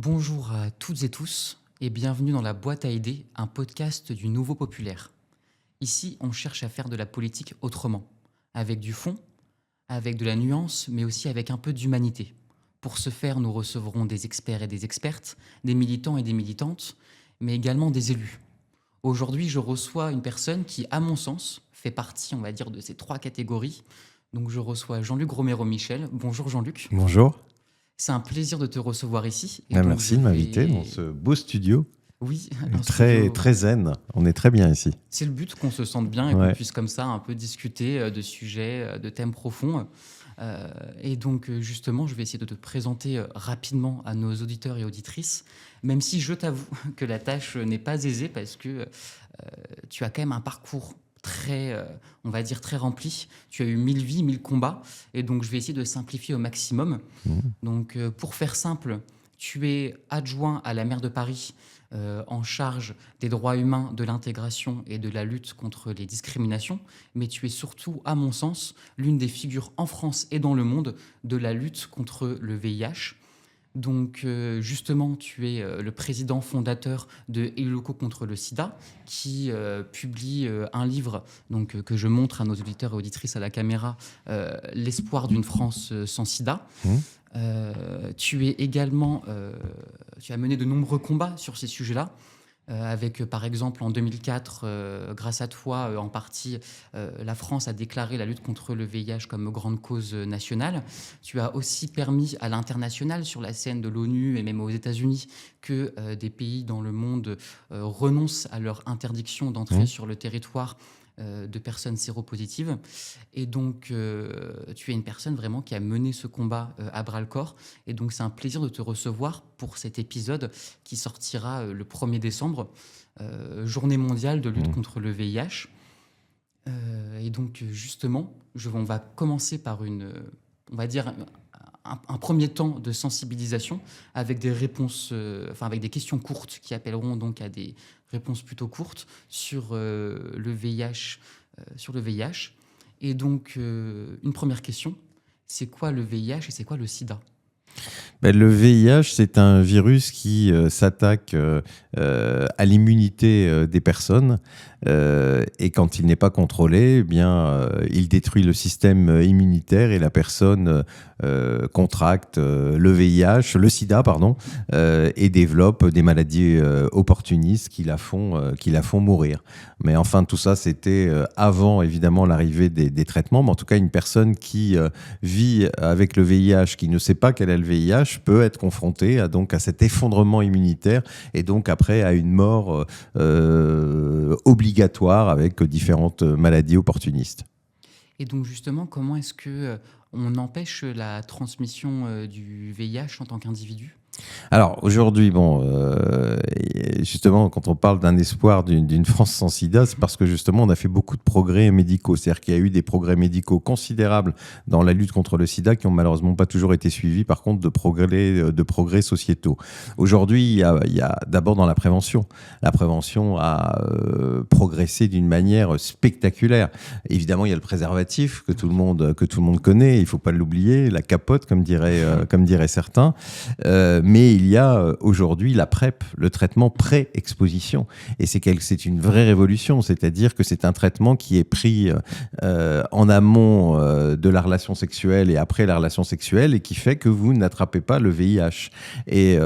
Bonjour à toutes et tous et bienvenue dans la boîte à idées, un podcast du Nouveau Populaire. Ici, on cherche à faire de la politique autrement, avec du fond, avec de la nuance, mais aussi avec un peu d'humanité. Pour ce faire, nous recevrons des experts et des expertes, des militants et des militantes, mais également des élus. Aujourd'hui, je reçois une personne qui, à mon sens, fait partie, on va dire, de ces trois catégories. Donc je reçois Jean-Luc Romero-Michel. Bonjour Jean-Luc. Bonjour. C'est un plaisir de te recevoir ici. Et Merci de m'inviter dans ce beau studio. Oui, Très zen. On est très bien ici. C'est le but, qu'on se sente bien et qu'on puisse comme ça un peu discuter de sujets, de thèmes profonds. Et donc justement, je vais essayer de te présenter rapidement à nos auditeurs et auditrices, même si je t'avoue que la tâche n'est pas aisée parce que tu as quand même un parcours très, on va dire, très rempli. Tu as eu 1000 vies, 1000 combats. Et donc, je vais essayer de simplifier au maximum. Donc, pour faire simple, tu es adjoint à la maire de Paris en charge des droits humains, de l'intégration et de la lutte contre les discriminations. Mais tu es surtout, à mon sens, l'une des figures en France et dans le monde de la lutte contre le VIH. Donc justement, tu es le président fondateur de Élus locaux contre le sida, qui publie un livre donc, que je montre à nos auditeurs et auditrices à la caméra, L'espoir d'une France sans sida. Tu es également, tu as mené de nombreux combats sur ces sujets-là. Avec, par exemple, en 2004, grâce à toi, en partie, la France a déclaré la lutte contre le VIH comme grande cause nationale. Tu as aussi permis à l'international, sur la scène de l'ONU et même aux États-Unis, que des pays dans le monde renoncent à leur interdiction d'entrer sur le territoire de personnes séropositives. Et donc, tu es une personne vraiment qui a mené ce combat à bras-le-corps. Et donc, c'est un plaisir de te recevoir pour cet épisode qui sortira le 1er décembre, Journée mondiale de lutte contre le VIH. Et donc, justement, on va commencer par on va dire, un premier temps de sensibilisation avec des réponses, avec des questions courtes qui appelleront donc à des réponses plutôt courtes sur le VIH. Et donc, une première question, c'est quoi le VIH et c'est quoi le sida ? Le VIH, c'est un virus qui s'attaque à l'immunité des personnes et quand il n'est pas contrôlé, eh bien, il détruit le système immunitaire et la personne contracte le VIH, le sida, pardon, et développe des maladies opportunistes qui la font mourir. Mais enfin, tout ça, c'était avant, évidemment, l'arrivée des traitements. Mais en tout cas, une personne qui vit avec le VIH, qui ne sait pas qu'elle a le VIH, peut être confrontée à cet effondrement immunitaire et donc après à une mort obligatoire avec différentes maladies opportunistes. Et donc justement, comment est-ce qu'on empêche la transmission du VIH en tant qu'individu ? Alors aujourd'hui, justement, quand on parle d'un espoir d'une France sans sida, c'est parce que justement on a fait beaucoup de progrès médicaux. C'est-à-dire qu'il y a eu des progrès médicaux considérables dans la lutte contre le sida qui ont malheureusement pas toujours été suivis par contre de progrès sociétaux. Aujourd'hui, il y a d'abord dans la prévention. La prévention a progressé d'une manière spectaculaire. Évidemment, il y a le préservatif que tout le monde connaît, il faut pas l'oublier, la capote comme diraient certains. Mais il y a aujourd'hui la PrEP, le traitement pré-exposition. Et c'est une vraie révolution, c'est-à-dire que c'est un traitement qui est pris en amont de la relation sexuelle et après la relation sexuelle et qui fait que vous n'attrapez pas le VIH. Et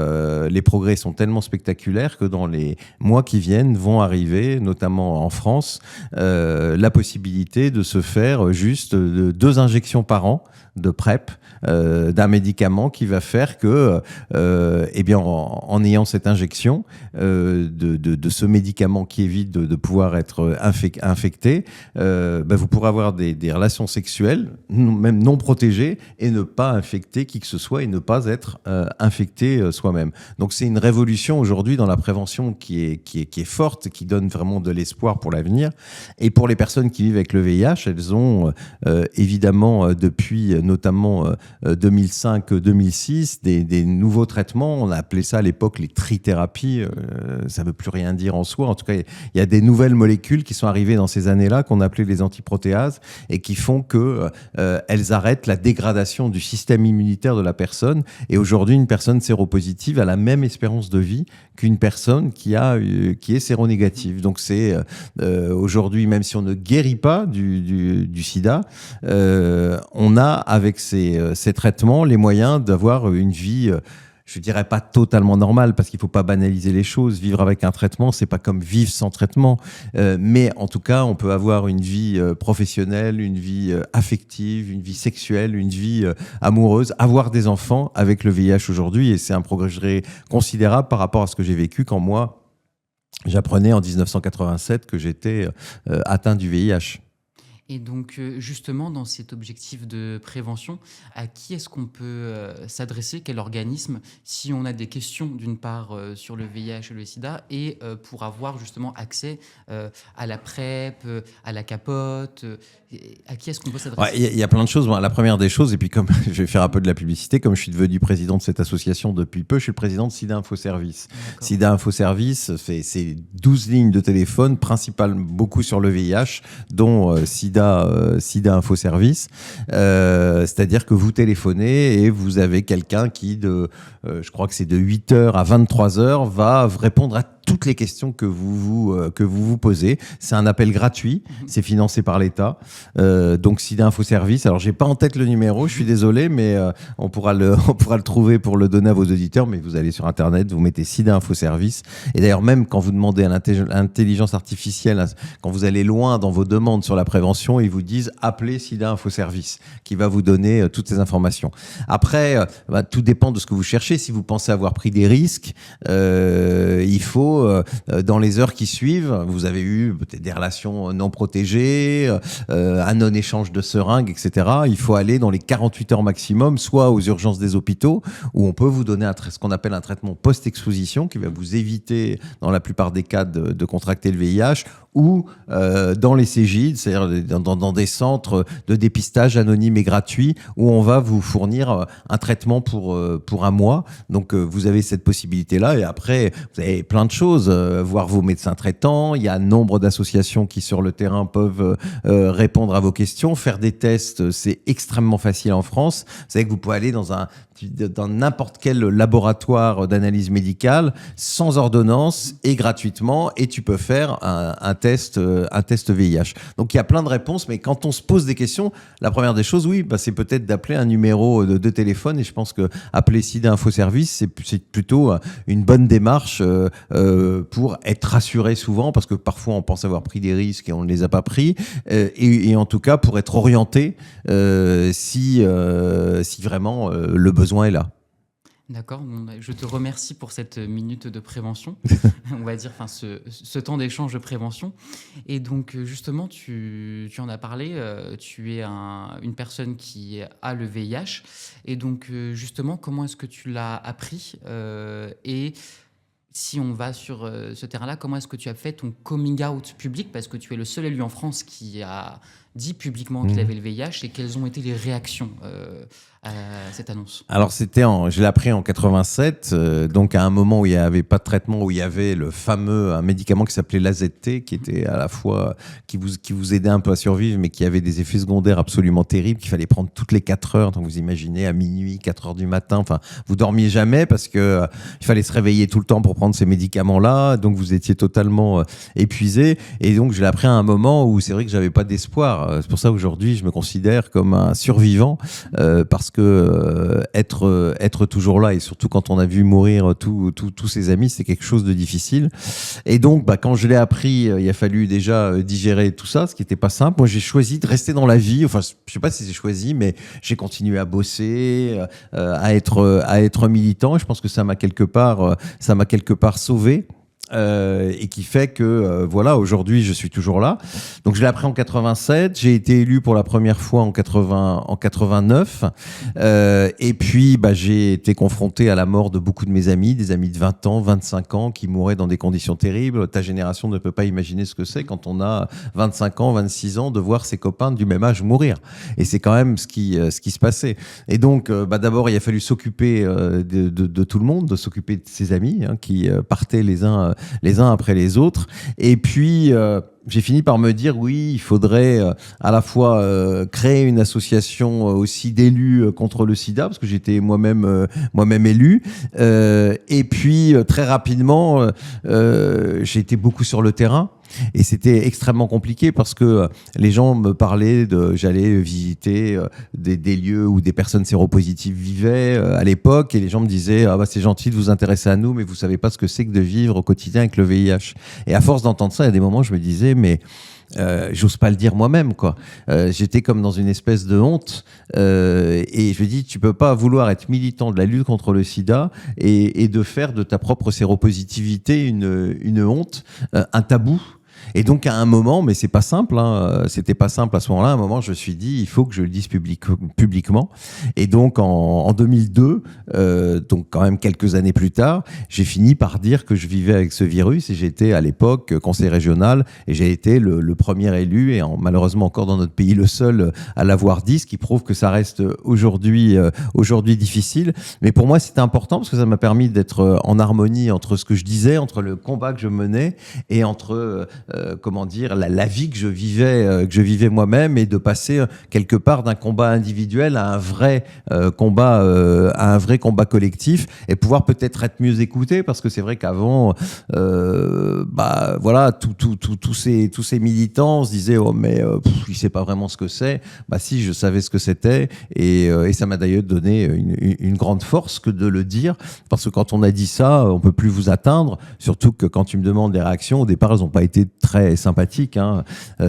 les progrès sont tellement spectaculaires que dans les mois qui viennent vont arriver, notamment en France, la possibilité de se faire juste 2 injections par an de PrEP, d'un médicament qui va faire que en ayant cette injection de ce médicament qui évite de pouvoir être infecté, vous pourrez avoir des relations sexuelles, même non protégées, et ne pas infecter qui que ce soit et ne pas être infecté soi-même. Donc c'est une révolution aujourd'hui dans la prévention qui est forte, qui donne vraiment de l'espoir pour l'avenir. Et pour les personnes qui vivent avec le VIH, elles ont évidemment depuis notamment 2005-2006 des nouveaux traitements récemment, on a appelé ça à l'époque les trithérapies. Ça veut plus rien dire en soi. En tout cas, il y a des nouvelles molécules qui sont arrivées dans ces années-là qu'on appelait les antiprotéases et qui font que elles arrêtent la dégradation du système immunitaire de la personne. Et aujourd'hui, une personne séropositive a la même espérance de vie qu'une personne qui est séronégative. Donc c'est aujourd'hui, même si on ne guérit pas du sida, on a avec ces traitements les moyens d'avoir une vie, je dirais pas totalement normale, parce qu'il faut pas banaliser les choses. Vivre avec un traitement, c'est pas comme vivre sans traitement, mais en tout cas, on peut avoir une vie professionnelle, une vie affective, une vie sexuelle, une vie amoureuse, avoir des enfants avec le VIH aujourd'hui, et c'est un progrès considérable par rapport à ce que j'ai vécu quand moi j'apprenais en 1987 que j'étais atteint du VIH. Et donc, justement, dans cet objectif de prévention, à qui est-ce qu'on peut s'adresser, quel organisme, si on a des questions, d'une part, sur le VIH et le sida, et pour avoir justement accès à la PrEP, à la capote, à qui est-ce qu'on peut s'adresser? Il y a plein de choses. Bon, la première des choses, et puis comme je vais faire un peu de la publicité, comme je suis devenu président de cette association depuis peu, je suis le président de SIDA Info Service. SIDA Info Service, c'est 12 lignes de téléphone, principalement beaucoup sur le VIH, dont SIDA Info Service. C'est-à-dire que vous téléphonez et vous avez quelqu'un qui, je crois que c'est de 8h à 23h, va répondre à toutes les questions que vous posez. C'est un appel gratuit, c'est financé par l'État. Donc SIDA Info Service. Alors j'ai pas en tête le numéro, je suis désolé, mais on pourra le trouver pour le donner à vos auditeurs. Mais vous allez sur internet, vous mettez SIDA Info Service. Et d'ailleurs même quand vous demandez à l'intelligence artificielle, quand vous allez loin dans vos demandes sur la prévention, ils vous disent appelez SIDA Info Service, qui va vous donner toutes ces informations. Après, tout dépend de ce que vous cherchez. Si vous pensez avoir pris des risques, il faut dans les heures qui suivent, vous avez eu peut-être des relations non protégées, un non-échange de seringues, etc. Il faut aller dans les 48 heures maximum, soit aux urgences des hôpitaux, où on peut vous donner ce qu'on appelle un traitement post-exposition, qui va vous éviter, dans la plupart des cas, de contracter le VIH, ou dans les CGID, c'est-à-dire dans des centres de dépistage anonymes et gratuits, où on va vous fournir un traitement pour un mois. Donc vous avez cette possibilité-là, et après, vous avez plein de choses, voir vos médecins traitants. Il y a nombre d'associations qui, sur le terrain, peuvent répondre à vos questions. Faire des tests, c'est extrêmement facile en France. Vous savez que vous pouvez aller dans n'importe quel laboratoire d'analyse médicale sans ordonnance et gratuitement, et tu peux faire un test VIH. Donc il y a plein de réponses, mais quand on se pose des questions, la première des choses, oui, c'est peut-être d'appeler un numéro de téléphone, et je pense que appeler SIDA Info Service, c'est plutôt une bonne démarche pour être rassuré souvent, parce que parfois on pense avoir pris des risques et on ne les a pas pris, et en tout cas pour être orienté si vraiment le besoin est là. D'accord, je te remercie pour cette minute de prévention, on va dire, enfin ce temps d'échange de prévention. Et donc justement, tu en as parlé, tu es une personne qui a le VIH, et donc justement, comment est-ce que tu l'as appris et si on va sur ce terrain-là, comment est-ce que tu as fait ton coming out public, parce que tu es le seul élu en France qui a dit publiquement qu'il avait le VIH, et quelles ont été les réactions à cette annonce? Alors je l'ai appris en 87, donc à un moment où il n'y avait pas de traitement, où il y avait un médicament qui s'appelait l'AZT, qui était à la fois qui vous aidait un peu à survivre, mais qui avait des effets secondaires absolument terribles, qu'il fallait prendre toutes les 4 heures. Donc vous imaginez, à minuit, 4 heures du matin, enfin vous dormiez jamais, parce que il fallait se réveiller tout le temps pour prendre ces médicaments-là, donc vous étiez totalement épuisé. Et donc je l'ai appris à un moment où c'est vrai que j'avais pas d'espoir. C'est pour ça qu'aujourd'hui je me considère comme un survivant, parce que être toujours là, et surtout quand on a vu mourir tous ses amis, c'est quelque chose de difficile. Et donc quand je l'ai appris, il a fallu déjà digérer tout ça, ce qui n'était pas simple. Moi j'ai choisi de rester dans la vie, enfin je sais pas si j'ai choisi, mais j'ai continué à bosser, à être militant, et je pense que ça m'a quelque part sauvé. et qui fait que voilà, aujourd'hui je suis toujours là. Donc je l'ai appris en 87, j'ai été élu pour la première fois en 89, et puis j'ai été confronté à la mort de beaucoup de mes amis, des amis de 20 ans, 25 ans qui mouraient dans des conditions terribles. Ta génération ne peut pas imaginer ce que c'est quand on a 25 ans, 26 ans, de voir ses copains du même âge mourir. Et c'est quand même ce qui se passait. Et donc d'abord il a fallu s'occuper de tout le monde, de s'occuper de ses amis qui partaient les uns après les autres. Et puis, j'ai fini par me dire, oui, il faudrait à la fois créer une association aussi d'élus contre le sida, parce que j'étais moi-même élu. Et puis, très rapidement, j'ai été beaucoup sur le terrain. Et c'était extrêmement compliqué parce que les gens me parlaient j'allais visiter des lieux où des personnes séropositives vivaient à l'époque, et les gens me disaient c'est gentil de vous intéresser à nous, mais vous savez pas ce que c'est que de vivre au quotidien avec le VIH. Et à force d'entendre ça, il y a des moments où je me disais mais j'ose pas le dire moi-même, quoi. J'étais comme dans une espèce de honte, et je me dis tu peux pas vouloir être militant de la lutte contre le sida et de faire de ta propre séropositivité une honte, un tabou. Et donc à un moment, mais c'est pas simple, c'était pas simple à ce moment-là, à un moment je me suis dit il faut que je le dise publiquement. Et donc en 2002, donc quand même quelques années plus tard, j'ai fini par dire que je vivais avec ce virus, et j'étais à l'époque conseiller régional, et j'ai été le premier élu, et malheureusement encore dans notre pays le seul à l'avoir dit, ce qui prouve que ça reste aujourd'hui difficile. Mais pour moi c'était important parce que ça m'a permis d'être en harmonie entre ce que je disais, entre le combat que je menais, et entre la vie que je vivais moi-même, et de passer quelque part d'un combat individuel à un vrai combat collectif, et pouvoir peut-être être mieux écouté, parce que c'est vrai qu'avant tous ces militants se disaient il sait pas vraiment ce que c'est. Si, je savais ce que c'était, et ça m'a d'ailleurs donné une grande force que de le dire, parce que quand on a dit ça, on peut plus vous atteindre, surtout que quand tu me demandes les réactions, au départ elles n'ont pas été très sympathique,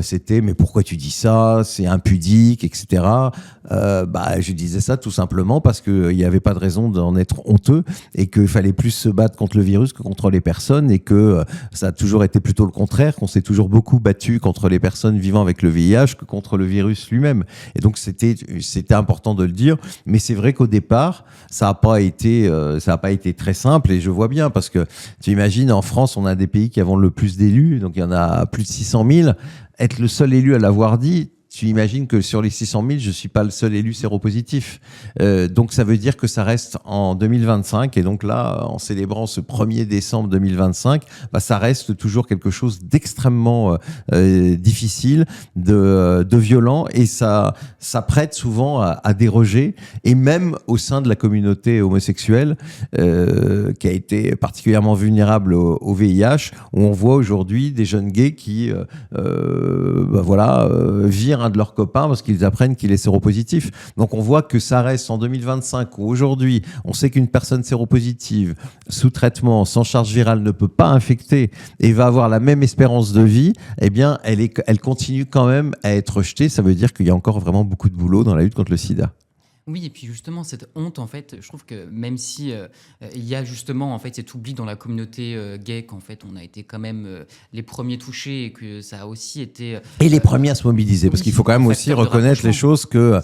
c'était mais pourquoi tu dis ça, c'est impudique, etc. Je disais ça tout simplement parce qu'il n'y avait pas de raison d'en être honteux, et qu'il fallait plus se battre contre le virus que contre les personnes, et que ça a toujours été plutôt le contraire, qu'on s'est toujours beaucoup battu contre les personnes vivant avec le VIH que contre le virus lui-même. Et donc c'était important de le dire, mais c'est vrai qu'au départ ça n'a pas été très simple, et je vois bien, parce que tu imagines, en France on a des pays qui avons le plus d'élus, donc il y en a plus de 600 000, être le seul élu à l'avoir dit, tu imagines que sur les 600 000, je ne suis pas le seul élu séropositif. Donc ça veut dire que ça reste en 2025, et donc là, en célébrant ce 1er décembre 2025, ça reste toujours quelque chose d'extrêmement difficile, de violent, et ça prête souvent à des rejets, et même au sein de la communauté homosexuelle, qui a été particulièrement vulnérable au VIH, où on voit aujourd'hui des jeunes gays qui virent un de leurs copains parce qu'ils apprennent qu'il est séropositif. Donc on voit que ça reste en 2025, où aujourd'hui on sait qu'une personne séropositive sous traitement, sans charge virale, ne peut pas infecter et va avoir la même espérance de vie. Eh bien elle continue quand même à être rejetée. Ça veut dire qu'il y a encore vraiment beaucoup de boulot dans la lutte contre le sida. Oui, et puis justement, cette honte, en fait, je trouve que même si il y a justement en fait cet oubli dans la communauté gay, qu'en fait on a été quand même les premiers touchés, et que ça a aussi été... et les premiers à se mobiliser, parce qu'il faut quand même aussi reconnaître les choses, que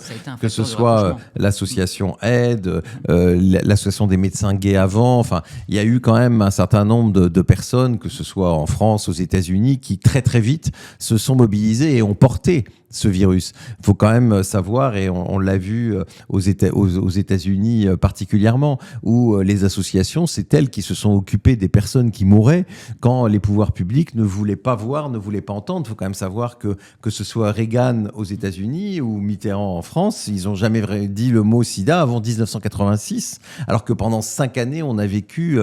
ce soit l'association Aide, l'association des médecins gays avant, enfin, il y a eu quand même un certain nombre de personnes, que ce soit en France, aux États-Unis, qui très très vite se sont mobilisées et ont porté ce virus. Il faut quand même savoir, et on l'a vu aux États-Unis particulièrement, où les associations, c'est elles qui se sont occupées des personnes qui mouraient quand les pouvoirs publics ne voulaient pas voir, ne voulaient pas entendre. Il faut quand même savoir que ce soit Reagan aux États-Unis ou Mitterrand en France, ils n'ont jamais dit le mot sida avant 1986, alors que pendant 5 années, on a vécu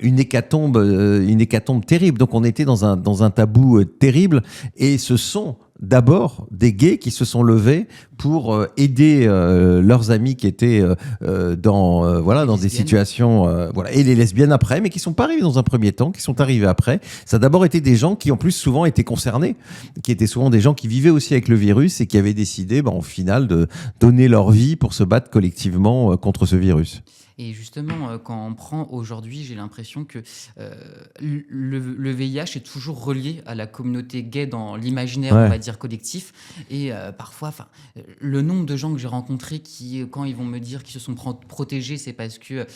une hécatombe terrible. Donc on était dans un tabou terrible, et ce sont d'abord des gays qui se sont levés pour aider leurs amis qui étaient dans des situations et les lesbiennes après, mais qui sont pas arrivés dans un premier temps, qui sont arrivés après. Ça a d'abord été des gens qui en plus souvent étaient concernés, qui étaient souvent des gens qui vivaient aussi avec le virus, et qui avaient décidé au final de donner leur vie pour se battre collectivement contre ce virus. Et justement, quand on prend aujourd'hui, j'ai l'impression que le VIH est toujours relié à la communauté gay dans l'imaginaire, on va dire, collectif. Et parfois, le nombre de gens que j'ai rencontrés qui, quand ils vont me dire qu'ils se sont protégés, c'est parce que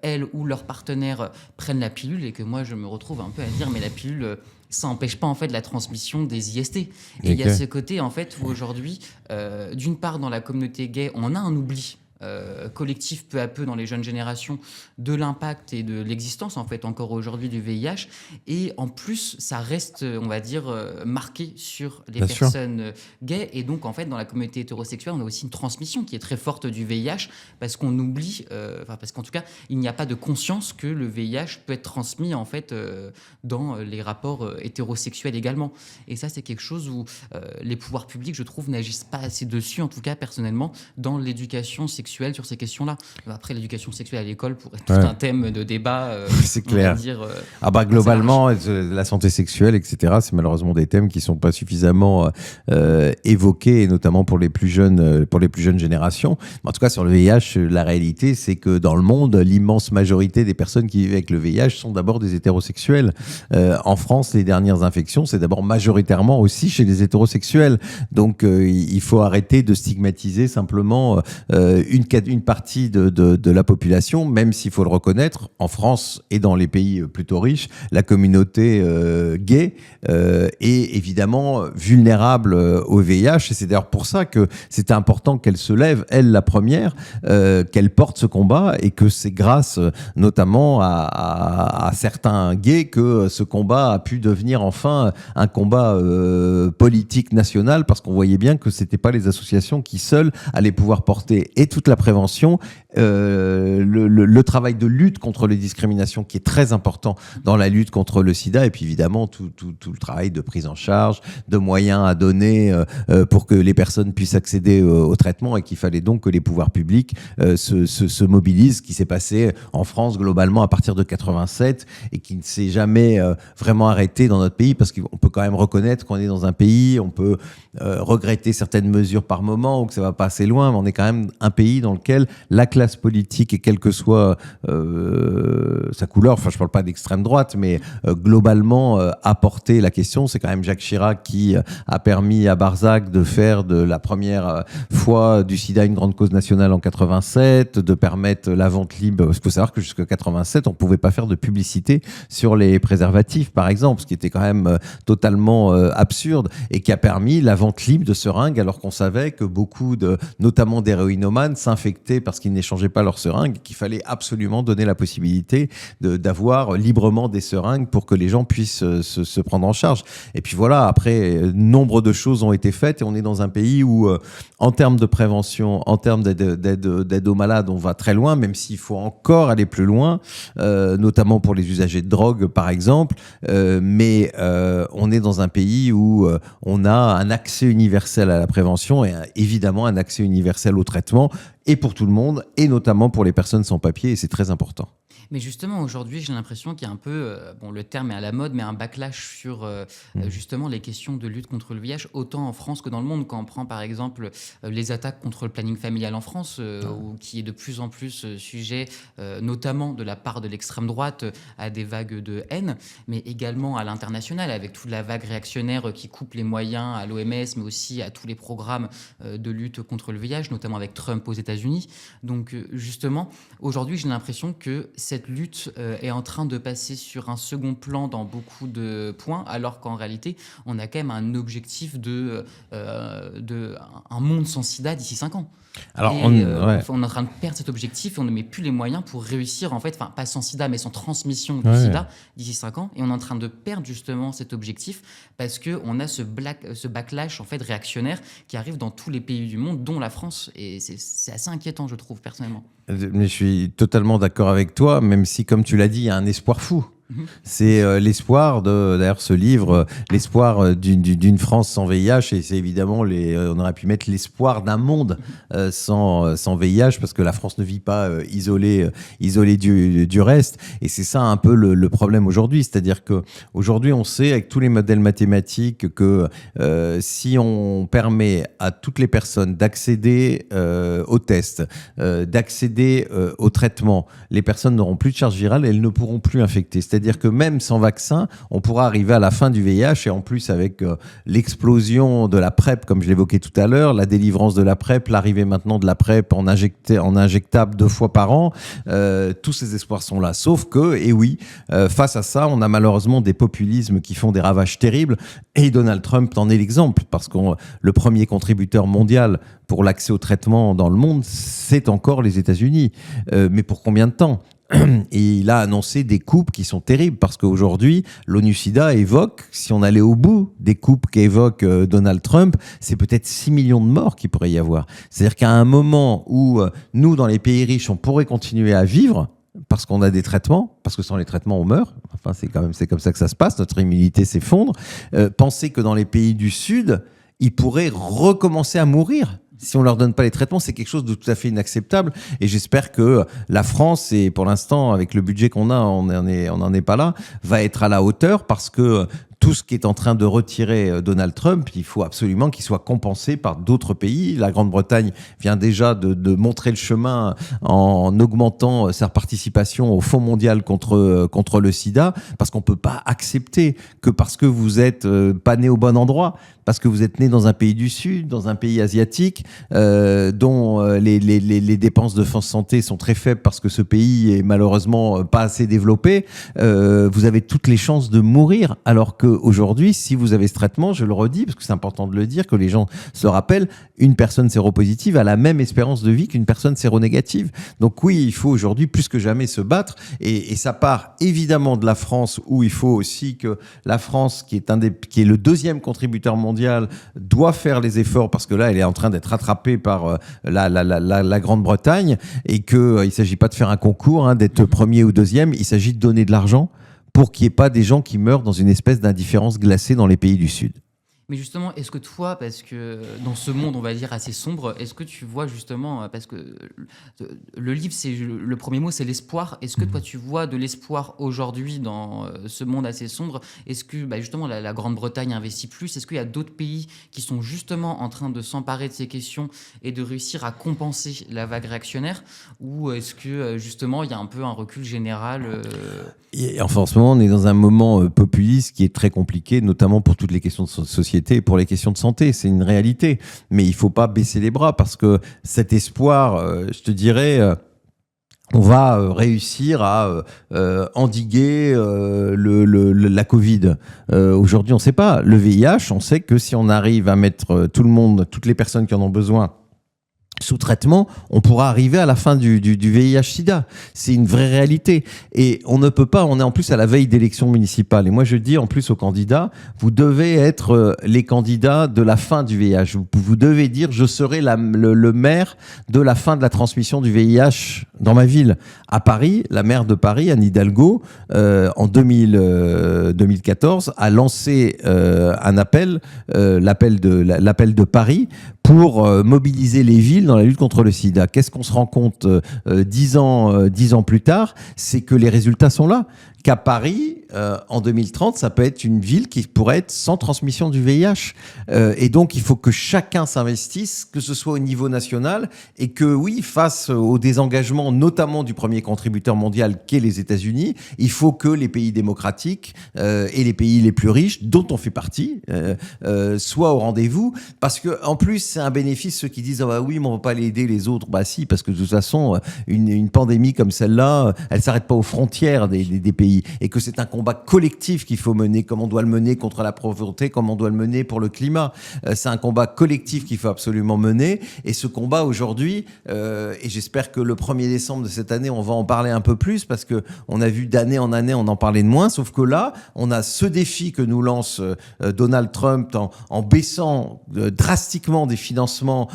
elles ou leurs partenaires prennent la pilule, et que moi, je me retrouve un peu à dire, mais la pilule... ça n'empêche pas en fait la transmission des IST. Et il y a ce côté en fait où aujourd'hui, d'une part dans la communauté gay, on a un oubli collectif peu à peu dans les jeunes générations de l'impact et de l'existence en fait encore aujourd'hui du VIH, et en plus ça reste on va dire marqué sur les personnes gays, et donc en fait dans la communauté hétérosexuelle on a aussi une transmission qui est très forte du VIH parce qu'on oublie, parce qu'en tout cas il n'y a pas de conscience que le VIH peut être transmis en fait dans les rapports hétérosexuels également, et ça c'est quelque chose où les pouvoirs publics je trouve n'agissent pas assez dessus, en tout cas personnellement dans l'éducation sexuelle sur ces questions-là. Après, l'éducation sexuelle à l'école pourrait être tout un thème de débat. C'est clair. Globalement, la santé sexuelle, etc., c'est malheureusement des thèmes qui ne sont pas suffisamment évoqués, et notamment pour les plus jeunes générations. En tout cas, sur le VIH, la réalité, c'est que dans le monde, l'immense majorité des personnes qui vivent avec le VIH sont d'abord des hétérosexuels. En France, les dernières infections, c'est d'abord majoritairement aussi chez les hétérosexuels. Donc, il faut arrêter de stigmatiser simplement une partie de la population, même s'il faut le reconnaître, en France et dans les pays plutôt riches, la communauté gay est évidemment vulnérable au VIH, et c'est d'ailleurs pour ça que c'est important qu'elle se lève, elle la première, qu'elle porte ce combat, et que c'est grâce notamment à certains gays que ce combat a pu devenir enfin un combat politique national, parce qu'on voyait bien que c'était pas les associations qui seules allaient pouvoir porter et toute la prévention, le travail de lutte contre les discriminations qui est très important dans la lutte contre le sida, et puis évidemment tout le travail de prise en charge, de moyens à donner pour que les personnes puissent accéder au traitement, et qu'il fallait donc que les pouvoirs publics se mobilisent, ce qui s'est passé en France globalement à partir de 87 et qui ne s'est jamais vraiment arrêté dans notre pays, parce qu'on peut quand même reconnaître qu'on est dans un pays, on peut regretter certaines mesures par moment ou que ça va pas assez loin, mais on est quand même un pays dans lequel la classe politique, et quelle que soit sa couleur, enfin je parle pas d'extrême droite, mais globalement a porté la question. C'est quand même Jacques Chirac qui a permis à Barzac de faire de la première fois du sida une grande cause nationale en 87, de permettre la vente libre. Il faut savoir que jusqu'en 87, on pouvait pas faire de publicité sur les préservatifs, par exemple, ce qui était quand même totalement absurde, et qui a permis la vente libre de seringues, alors qu'on savait que beaucoup notamment d'héroïnomanes s'infectaient parce qu'ils n'échangeaient pas leurs seringues, qu'il fallait absolument donner la possibilité d'avoir librement des seringues pour que les gens puissent se prendre en charge. Et puis voilà, après, nombre de choses ont été faites, et on est dans un pays où, en termes de prévention, en termes d'aide aux malades, on va très loin, même s'il faut encore aller plus loin, notamment pour les usagers de drogue, par exemple. Mais on est dans un pays où on a un accès universel à la prévention, et évidemment un accès universel au traitement, et pour tout le monde, et notamment pour les personnes sans papier, et c'est très important. Mais justement, aujourd'hui, j'ai l'impression qu'il y a un peu, le terme est à la mode, mais un backlash sur justement les questions de lutte contre le VIH, autant en France que dans le monde. Quand on prend par exemple les attaques contre le planning familial en France, qui est de plus en plus sujet, notamment de la part de l'extrême droite, à des vagues de haine, mais également à l'international, avec toute la vague réactionnaire qui coupe les moyens à l'OMS, mais aussi à tous les programmes de lutte contre le VIH, notamment avec Trump aux États-Unis. Donc justement, aujourd'hui, j'ai l'impression que cette lutte est en train de passer sur un second plan dans beaucoup de points, alors qu'en réalité, on a quand même un objectif de un monde sans sida d'ici 5 ans. Alors, on est en train de perdre cet objectif, et on ne met plus les moyens pour réussir, en fait, pas sans sida, mais sans transmission du sida d'ici 5 ans. Et on est en train de perdre justement cet objectif parce qu'on a ce backlash en fait, réactionnaire qui arrive dans tous les pays du monde, dont la France. Et c'est assez inquiétant, je trouve, personnellement. Mais je suis totalement d'accord avec toi, même si, comme tu l'as dit, il y a un espoir fou. C'est l'espoir d'ailleurs ce livre, l'espoir d'une France sans VIH, et c'est évidemment on aurait pu mettre l'espoir d'un monde sans VIH, parce que la France ne vit pas isolée du reste, et c'est ça un peu le problème aujourd'hui, c'est-à-dire que aujourd'hui on sait avec tous les modèles mathématiques que si on permet à toutes les personnes d'accéder aux tests, d'accéder au traitement, les personnes n'auront plus de charge virale et elles ne pourront plus infecter. C'est-à-dire que même sans vaccin, on pourra arriver à la fin du VIH, et en plus avec l'explosion de la PrEP, comme je l'évoquais tout à l'heure, la délivrance de la PrEP, l'arrivée maintenant de la PrEP en injectable 2 fois par an, tous ces espoirs sont là. Sauf que, et oui, face à ça, on a malheureusement des populismes qui font des ravages terribles, et Donald Trump en est l'exemple, parce que le premier contributeur mondial pour l'accès au traitement dans le monde, c'est encore les États-Unis. Mais pour combien de temps ? Et il a annoncé des coupes qui sont terribles, parce qu'aujourd'hui, l'ONU-SIDA évoque, si on allait au bout des coupes qu'évoque Donald Trump, c'est peut-être 6 millions de morts qu'il pourrait y avoir. C'est-à-dire qu'à un moment où nous, dans les pays riches, on pourrait continuer à vivre, parce qu'on a des traitements, parce que sans les traitements, on meurt. Enfin, c'est comme ça que ça se passe, notre immunité s'effondre. Pensez que dans les pays du Sud, ils pourraient recommencer à mourir. Si on leur donne pas les traitements, c'est quelque chose de tout à fait inacceptable. Et j'espère que la France, et pour l'instant, avec le budget qu'on a, on n'en est pas là, va être à la hauteur, parce que tout ce qui est en train de retirer Donald Trump, il faut absolument qu'il soit compensé par d'autres pays. La Grande-Bretagne vient déjà de montrer le chemin en augmentant sa participation au Fonds mondial contre le sida, parce qu'on peut pas accepter que parce que vous êtes pas né au bon endroit, parce que vous êtes né dans un pays du Sud, dans un pays asiatique, dont les dépenses de santé sont très faibles, parce que ce pays est malheureusement pas assez développé, vous avez toutes les chances de mourir, alors que aujourd'hui, si vous avez ce traitement, je le redis, parce que c'est important de le dire, que les gens se rappellent, une personne séropositive a la même espérance de vie qu'une personne séronégative. Donc oui, il faut aujourd'hui plus que jamais se battre, et ça part évidemment de la France, où il faut aussi que la France, qui est le deuxième contributeur mondial, doit faire les efforts, parce que là, elle est en train d'être rattrapée par la Grande-Bretagne, et qu'il ne s'agit pas de faire un concours, d'être premier ou deuxième, il s'agit de donner de l'argent pour qu'il n'y ait pas des gens qui meurent dans une espèce d'indifférence glacée dans les pays du Sud. Mais justement, est-ce que toi, parce que dans ce monde, on va dire, assez sombre, est-ce que tu vois justement, parce que le livre, le premier mot, c'est l'espoir. Est-ce que toi, tu vois de l'espoir aujourd'hui dans ce monde assez sombre ? Est-ce que justement la Grande-Bretagne investit plus ? Est-ce qu'il y a d'autres pays qui sont justement en train de s'emparer de ces questions et de réussir à compenser la vague réactionnaire ? Ou est-ce que justement, il y a un peu un recul général Et enfin, en ce moment, on est dans un moment populiste qui est très compliqué, notamment pour toutes les questions de société et pour les questions de santé. C'est une réalité. Mais il ne faut pas baisser les bras, parce que cet espoir, je te dirais, on va réussir à endiguer la Covid. Aujourd'hui, on ne sait pas. Le VIH, on sait que si on arrive à mettre tout le monde, toutes les personnes qui en ont besoin, sous traitement, on pourra arriver à la fin du VIH-Sida. C'est une vraie réalité. Et on ne peut pas, on est en plus à la veille d'élections municipales. Et moi, je dis en plus aux candidats, vous devez être les candidats de la fin du VIH. Vous devez dire, je serai le maire de la fin de la transmission du VIH dans ma ville. À Paris, la maire de Paris, Anne Hidalgo, en 2014, a lancé un appel, l'appel de Paris, pour mobiliser les villes dans la lutte contre le sida. Qu'est-ce qu'on se rend compte 10 ans plus tard ? C'est que les résultats sont là. Qu'à Paris, en 2030, ça peut être une ville qui pourrait être sans transmission du VIH. Et donc, il faut que chacun s'investisse, que ce soit au niveau national, et que, oui, face au désengagement, notamment du premier contributeur mondial qu'est les États-Unis, il faut que les pays démocratiques et les pays les plus riches, dont on fait partie, soient au rendez-vous. Parce que, en plus, c'est un bénéfice, ceux qui disent « Ah bah oui, mais on ne va pas aller aider les autres ». Bah si, parce que de toute façon, une pandémie comme celle-là, elle ne s'arrête pas aux frontières des pays. Et que c'est un combat collectif qu'il faut mener, comme on doit le mener contre la pauvreté, comme on doit le mener pour le climat. C'est un combat collectif qu'il faut absolument mener. Et ce combat aujourd'hui, et j'espère que le 1er décembre de cette année, on va en parler un peu plus, parce qu'on a vu d'année en année, on en parlait de moins. Sauf que là, on a ce défi que nous lance Donald Trump en baissant drastiquement des financements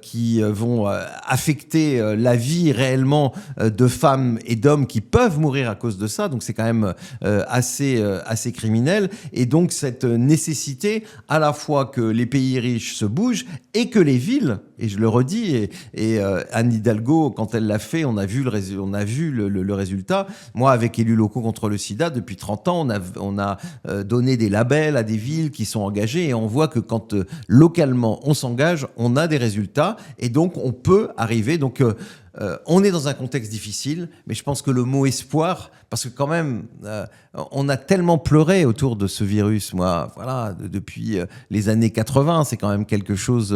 qui vont affecter la vie réellement de femmes et d'hommes qui peuvent mourir à cause de ça. Donc c'est quand même assez criminel. Et donc cette nécessité à la fois que les pays riches se bougent et que les villes, et je le redis, et Anne Hidalgo, quand elle l'a fait, on a vu le résultat. Moi, avec Élus locaux contre le sida, depuis 30 ans, on a donné des labels à des villes qui sont engagées, et on voit que quand localement on s'engage, on a des résultats, et donc on peut arriver. Donc on est dans un contexte difficile, mais je pense que le mot espoir, parce que quand même, on a tellement pleuré autour de ce virus. Moi, voilà, depuis les années 80, c'est quand même quelque chose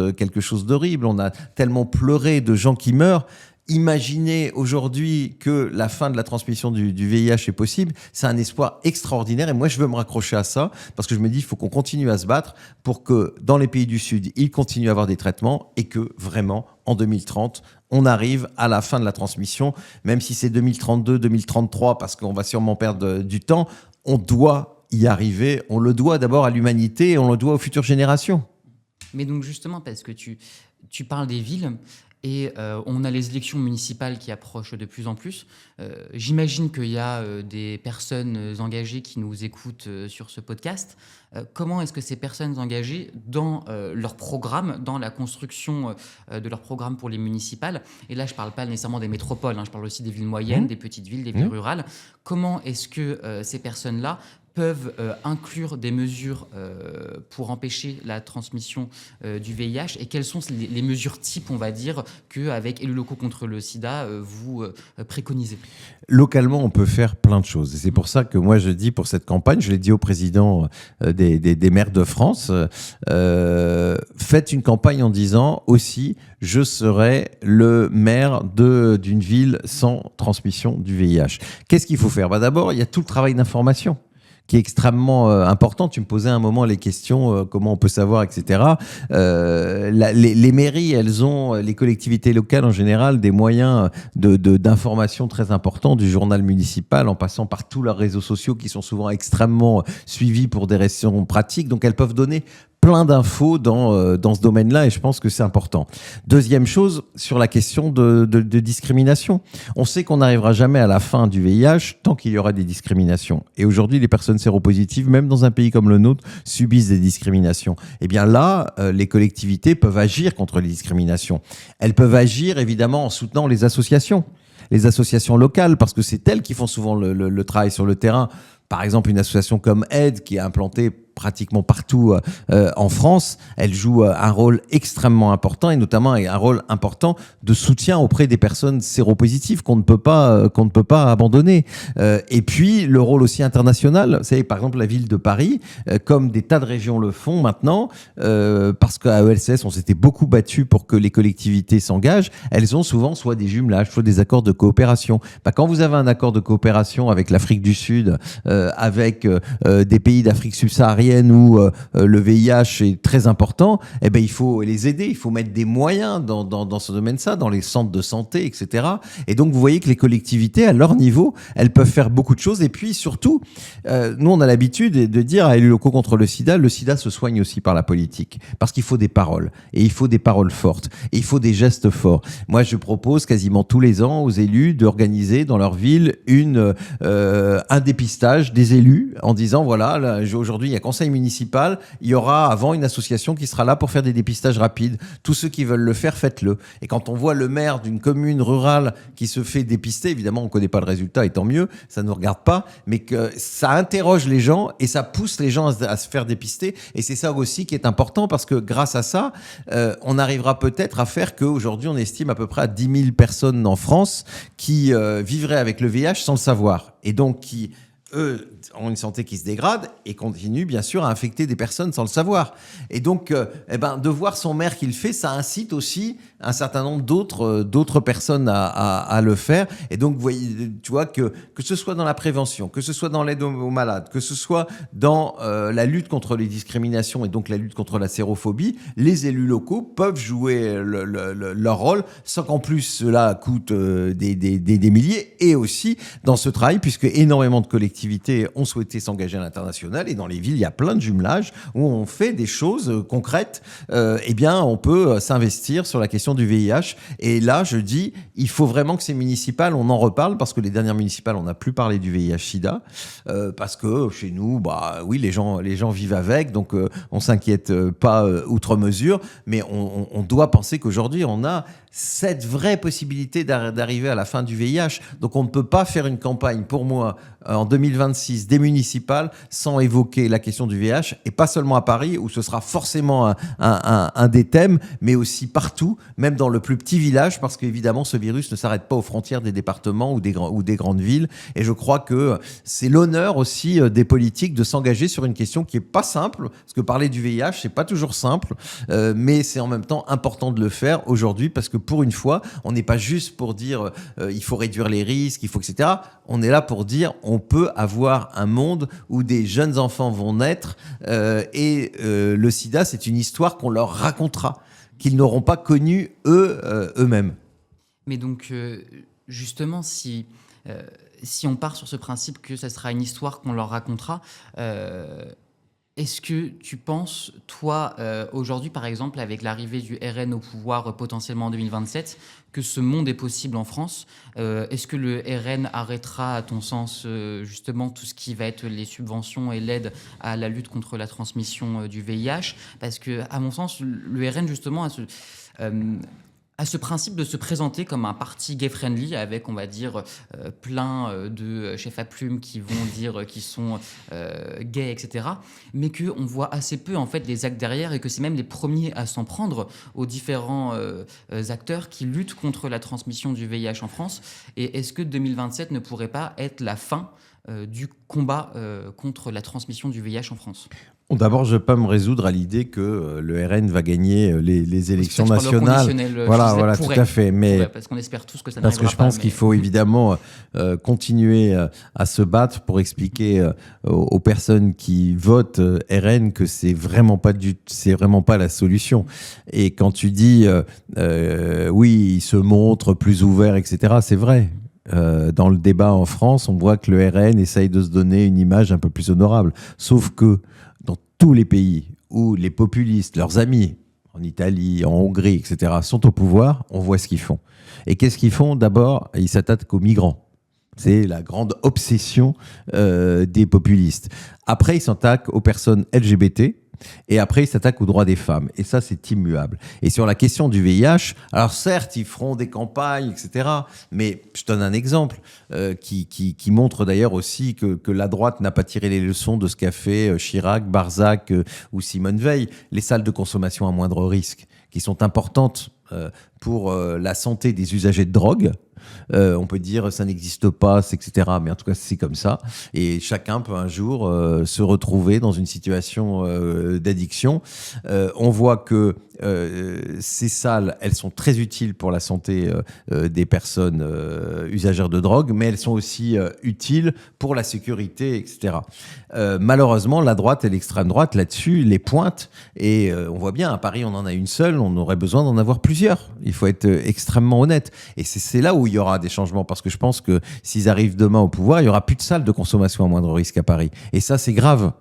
d'horrible. On a tellement pleuré de gens qui meurent. Imaginez aujourd'hui que la fin de la transmission du VIH est possible, c'est un espoir extraordinaire, et moi je veux me raccrocher à ça, parce que je me dis il faut qu'on continue à se battre pour que dans les pays du Sud, ils continuent à avoir des traitements, et que vraiment en 2030, on arrive à la fin de la transmission, même si c'est 2032, 2033, parce qu'on va sûrement perdre du temps, on doit y arriver, on le doit d'abord à l'humanité, et on le doit aux futures générations. Mais donc justement, parce que tu parles des villes, et on a les élections municipales qui approchent de plus en plus. J'imagine qu'il y a des personnes engagées qui nous écoutent sur ce podcast. Comment est-ce que ces personnes engagées, dans leur programme, dans la construction de leur programme pour les municipales, et là je ne parle pas nécessairement des métropoles, je parle aussi des villes moyennes, des petites villes, des villes rurales, comment est-ce que ces personnes-là peuvent inclure des mesures pour empêcher la transmission du VIH, et quelles sont les mesures types, on va dire, qu'avec Élus locaux contre le sida, vous préconisez? Localement, on peut faire plein de choses. Et c'est pour ça que moi, je dis pour cette campagne, je l'ai dit au président des maires de France, faites une campagne en disant aussi, je serai le maire d'une ville sans transmission du VIH. Qu'est-ce qu'il faut faire? D'abord, il y a tout le travail d'information qui est extrêmement important. Tu me posais à un moment les questions, comment on peut savoir, etc. Les mairies, elles ont, les collectivités locales en général, des moyens d'information très importants, du journal municipal en passant par tous leurs réseaux sociaux qui sont souvent extrêmement suivis pour des raisons pratiques. Donc elles peuvent donner plein d'infos dans ce domaine-là, et je pense que c'est important. Deuxième chose, sur la question de discrimination. On sait qu'on n'arrivera jamais à la fin du VIH tant qu'il y aura des discriminations. Et aujourd'hui, les personnes séropositives, même dans un pays comme le nôtre, subissent des discriminations. Et bien là, les collectivités peuvent agir contre les discriminations. Elles peuvent agir, évidemment, en soutenant les associations locales, parce que c'est elles qui font souvent le travail sur le terrain. Par exemple, une association comme Aide, qui est implantée pratiquement partout en France, elle joue un rôle extrêmement important, et notamment un rôle important de soutien auprès des personnes séropositives qu'on ne peut pas abandonner. Et puis le rôle aussi international. Vous savez, par exemple, la ville de Paris, comme des tas de régions le font maintenant, parce qu'à ELCS, on s'était beaucoup battu pour que les collectivités s'engagent. Elles ont souvent soit des jumelages, soit des accords de coopération. Quand vous avez un accord de coopération avec l'Afrique du Sud, avec des pays d'Afrique subsaharienne, où le VIH est très important, eh ben, il faut les aider, il faut mettre des moyens dans ce domaine-là, dans les centres de santé, etc. Et donc, vous voyez que les collectivités, à leur niveau, elles peuvent faire beaucoup de choses. Et puis, surtout, nous, on a l'habitude de dire à Élus locaux contre le sida se soigne aussi par la politique. Parce qu'il faut des paroles. Et il faut des paroles fortes. Et il faut des gestes forts. Moi, je propose quasiment tous les ans aux élus d'organiser dans leur ville un dépistage des élus en disant, voilà, là, aujourd'hui, il y a conseil municipal, il y aura avant une association qui sera là pour faire des dépistages rapides. Tous ceux qui veulent le faire, faites-le. Et quand on voit le maire d'une commune rurale qui se fait dépister, évidemment, on ne connaît pas le résultat, et tant mieux, ça ne nous regarde pas, mais que ça interroge les gens et ça pousse les gens à se faire dépister. Et c'est ça aussi qui est important, parce que grâce à ça, on arrivera peut-être à faire qu'aujourd'hui, on estime à peu près à 10 000 personnes en France qui vivraient avec le VIH sans le savoir. Et donc, qui eux ont une santé qui se dégrade et continuent bien sûr à infecter des personnes sans le savoir. Et donc, de voir son maire qui le fait, ça incite aussi un certain nombre d'autres personnes à le faire. Et donc, tu vois que ce soit dans la prévention, que ce soit dans l'aide aux malades, que ce soit dans la lutte contre les discriminations et donc la lutte contre la sérophobie, les élus locaux peuvent jouer leur rôle sans qu'en plus cela coûte des milliers. Et aussi dans ce travail, puisque énormément de collectivités ont souhaité s'engager à l'international et dans les villes, il y a plein de jumelages où on fait des choses concrètes. On peut s'investir sur la question du VIH. Et là, je dis, il faut vraiment que ces municipales, on en reparle parce que les dernières municipales, on n'a plus parlé du VIH/SIDA parce que chez nous, oui, les gens vivent avec, donc on s'inquiète pas outre mesure. Mais on doit penser qu'aujourd'hui, on a cette vraie possibilité d'arriver à la fin du VIH. Donc on ne peut pas faire une campagne, pour moi, en 2026, des municipales, sans évoquer la question du VIH, et pas seulement à Paris, où ce sera forcément un des thèmes, mais aussi partout, même dans le plus petit village, parce qu'évidemment, ce virus ne s'arrête pas aux frontières des départements ou des grandes villes. Et je crois que c'est l'honneur aussi des politiques de s'engager sur une question qui est pas simple, parce que parler du VIH, c'est pas toujours simple, mais c'est en même temps important de le faire aujourd'hui, parce que pour une fois, on n'est pas juste pour dire il faut réduire les risques, etc. On est là pour dire on peut avoir un monde où des jeunes enfants vont naître et le sida, c'est une histoire qu'on leur racontera, qu'ils n'auront pas connue eux-mêmes. Mais donc, justement, si on part sur ce principe que ça sera une histoire qu'on leur racontera, est-ce que tu penses, toi, aujourd'hui, par exemple, avec l'arrivée du RN au pouvoir potentiellement en 2027, que ce monde est possible en France? Est-ce que le RN arrêtera, à ton sens, justement, tout ce qui va être les subventions et l'aide à la lutte contre la transmission du VIH? Parce que, à mon sens, le RN, justement, a ce principe de se présenter comme un parti gay-friendly avec, on va dire, plein de chefs à plumes qui vont dire qu'ils sont gays, etc. Mais qu'on voit assez peu, en fait, les actes derrière et que c'est même les premiers à s'en prendre aux différents acteurs qui luttent contre la transmission du VIH en France. Et est-ce que 2027 ne pourrait pas être la fin du combat contre la transmission du VIH en France? D'abord, je ne vais pas me résoudre à l'idée que le RN va gagner les élections nationales. Voilà, tout à fait. Mais parce qu'on espère tous que ça n'arrivera pas. Parce que je pense qu'il faut évidemment continuer à se battre pour expliquer aux personnes qui votent RN que c'est vraiment pas la solution. Et quand tu dis oui, il se montre plus ouvert, etc., c'est vrai. Dans le débat en France, on voit que le RN essaye de se donner une image un peu plus honorable. Sauf que dans tous les pays où les populistes, leurs amis, en Italie, en Hongrie, etc., sont au pouvoir, on voit ce qu'ils font. Et qu'est-ce qu'ils font? D'abord, ils s'attaquent aux migrants. C'est la grande obsession des populistes. Après, ils s'attaquent aux personnes LGBT. Et après, ils s'attaquent aux droits des femmes. Et ça, c'est immuable. Et sur la question du VIH, alors certes, ils feront des campagnes, etc. Mais je donne un exemple qui montre d'ailleurs aussi que la droite n'a pas tiré les leçons de ce qu'a fait Chirac, Barzac ou Simone Veil. Les salles de consommation à moindre risque, qui sont importantes pour la santé des usagers de drogue. On peut dire ça n'existe pas, etc. Mais en tout cas, c'est comme ça. Et chacun peut un jour se retrouver dans une situation d'addiction. On voit que ces salles, elles sont très utiles pour la santé des personnes usagères de drogue, mais elles sont aussi utiles pour la sécurité, etc. Malheureusement, la droite et l'extrême droite, là-dessus, les pointent. Et on voit bien, à Paris, on en a une seule, on aurait besoin d'en avoir plusieurs. Il faut être extrêmement honnête. Et c'est là où il y aura des changements, parce que je pense que s'ils arrivent demain au pouvoir, il n'y aura plus de salles de consommation à moindre risque à Paris. Et ça, c'est grave.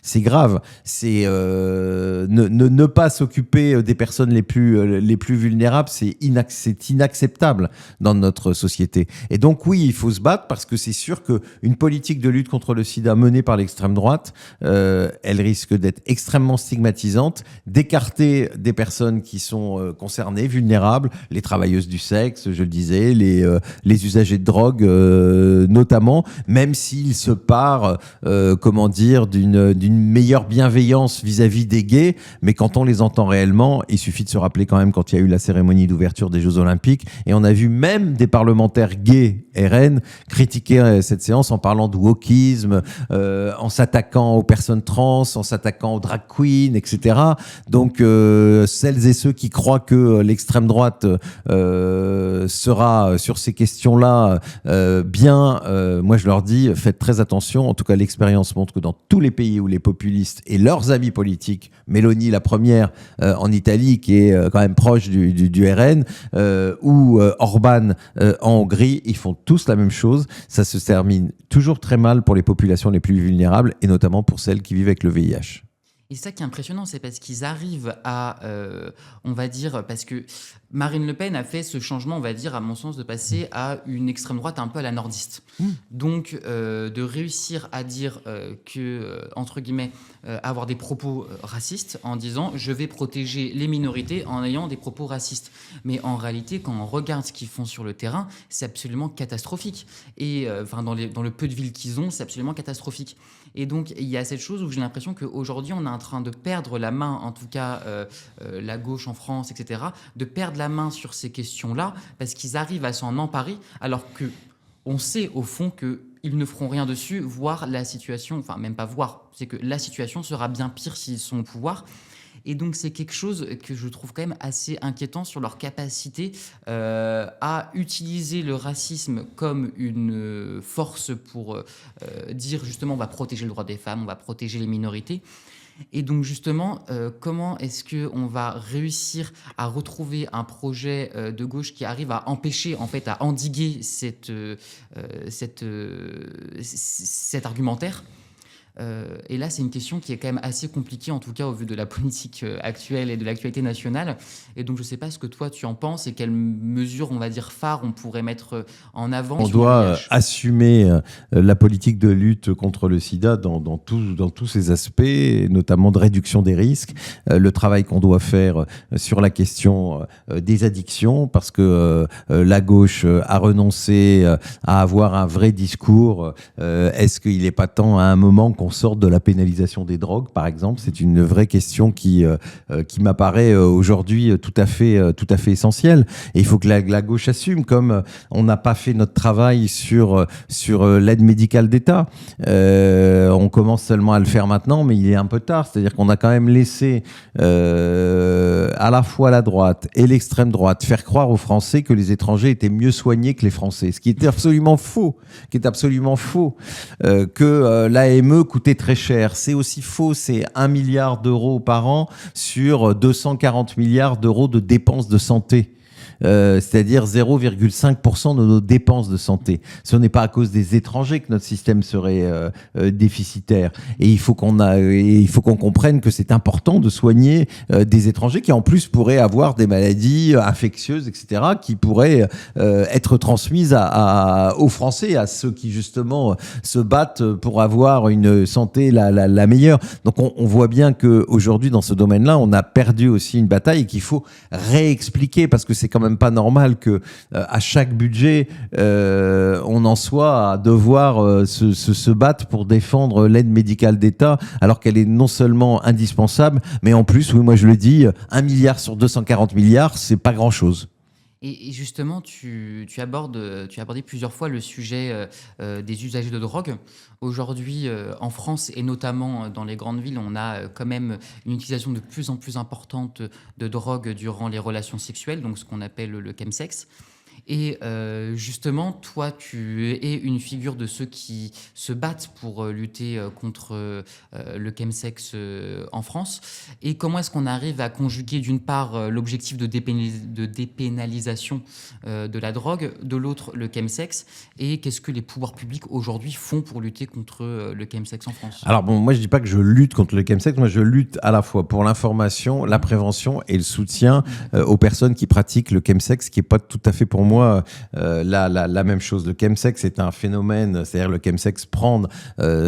C'est grave. C'est ne pas s'occuper des personnes les plus vulnérables, c'est inacceptable dans notre société. Et donc oui, il faut se battre, parce que c'est sûr qu'une politique de lutte contre le sida menée par l'extrême droite, elle risque d'être extrêmement stigmatisante, d'écarter des personnes qui sont concernées, vulnérables, les travailleuses du sexe, je le disais, les usagers de drogue notamment, même s'il se part, d'une d'une meilleure bienveillance vis-à-vis des gays, mais quand on les entend réellement, il suffit de se rappeler quand même quand il y a eu la cérémonie d'ouverture des Jeux Olympiques, et on a vu même des parlementaires gays RN critiquer cette séance en parlant de wokisme, en s'attaquant aux personnes trans, en s'attaquant aux drag queens, etc. Donc celles et ceux qui croient que l'extrême droite sera sur ces questions-là moi je leur dis, faites très attention. En tout cas, l'expérience montre que dans tous les pays où les populistes et leurs amis politiques, Mélanie la première en Italie, qui est quand même proche du RN, ou Orban en Hongrie, ils font tous la même chose. Ça se termine toujours très mal pour les populations les plus vulnérables, et notamment pour celles qui vivent avec le VIH. Et ça qui est impressionnant, c'est parce qu'ils arrivent à, on va dire, parce que Marine Le Pen a fait ce changement, on va dire, à mon sens, de passer à une extrême droite un peu à la nordiste. Donc, de réussir à dire entre guillemets, avoir des propos racistes en disant « je vais protéger les minorités en ayant des propos racistes ». Mais en réalité, quand on regarde ce qu'ils font sur le terrain, c'est absolument catastrophique. Et dans le peu de villes qu'ils ont, c'est absolument catastrophique. Et donc, il y a cette chose où j'ai l'impression qu'aujourd'hui, on est en train de perdre la main, en tout cas la gauche en France, etc., de perdre la main sur ces questions-là, parce qu'ils arrivent à s'en emparer, alors qu'on sait au fond qu'ils ne feront rien dessus, voire la situation, enfin même pas voir, c'est que la situation sera bien pire s'ils sont au pouvoir. Et donc, c'est quelque chose que je trouve quand même assez inquiétant sur leur capacité à utiliser le racisme comme une force pour dire justement on va protéger le droit des femmes, on va protéger les minorités. Et donc justement, comment est-ce qu'on va réussir à retrouver un projet de gauche qui arrive à empêcher, en fait, à endiguer cet argumentaire ? Et là, c'est une question qui est quand même assez compliquée, en tout cas au vu de la politique actuelle et de l'actualité nationale. Et donc, je ne sais pas ce que toi, tu en penses et quelles mesures, on va dire, phares on pourrait mettre en avant. On doit assumer la politique de lutte contre le sida dans tous ses aspects, notamment de réduction des risques, le travail qu'on doit faire sur la question des addictions, parce que la gauche a renoncé à avoir un vrai discours. Est-ce qu'il n'est pas temps à un moment qu'on sorte de la pénalisation des drogues, par exemple? C'est une vraie question qui m'apparaît aujourd'hui tout à fait essentielle. Et il faut que la gauche assume, comme on n'a pas fait notre travail sur l'aide médicale d'État. On commence seulement à le faire maintenant, mais il est un peu tard. C'est-à-dire qu'on a quand même laissé à la fois la droite et l'extrême droite faire croire aux Français que les étrangers étaient mieux soignés que les Français, ce qui était absolument faux. Que l'AME coûtait très cher. C'est aussi faux, c'est 1 milliard d'euros par an sur 240 milliards d'euros de dépenses de santé. C'est-à-dire 0,5% de nos dépenses de santé. Ce n'est pas à cause des étrangers que notre système serait déficitaire. Et il faut qu'on comprenne que c'est important de soigner des étrangers qui en plus pourraient avoir des maladies infectieuses, etc., qui pourraient être transmises aux Français, à ceux qui justement se battent pour avoir une santé la meilleure. Donc on voit bien qu'aujourd'hui, dans ce domaine-là, on a perdu aussi une bataille et qu'il faut réexpliquer, parce que c'est quand même pas normal que à chaque budget on en soit à devoir se battre pour défendre l'aide médicale d'État, alors qu'elle est non seulement indispensable, mais en plus, oui, moi je le dis, 1 milliard sur 240 milliards, c'est pas grand-chose. Et justement, tu as abordé plusieurs fois le sujet des usagers de drogue. Aujourd'hui, en France et notamment dans les grandes villes, on a quand même une utilisation de plus en plus importante de drogue durant les relations sexuelles, donc ce qu'on appelle le chemsex. Et justement, toi, tu es une figure de ceux qui se battent pour lutter contre le chemsex en France. Et comment est-ce qu'on arrive à conjuguer d'une part l'objectif de dépénalisation de la drogue, de l'autre le chemsex, et qu'est-ce que les pouvoirs publics aujourd'hui font pour lutter contre le chemsex en France? Alors bon, moi je dis pas que je lutte contre le chemsex, moi je lutte à la fois pour l'information, la prévention et le soutien aux personnes qui pratiquent le chemsex, qui est pas tout à fait pour moi moi la même chose. Le chemsex est un phénomène, c'est-à-dire le chemsex prendre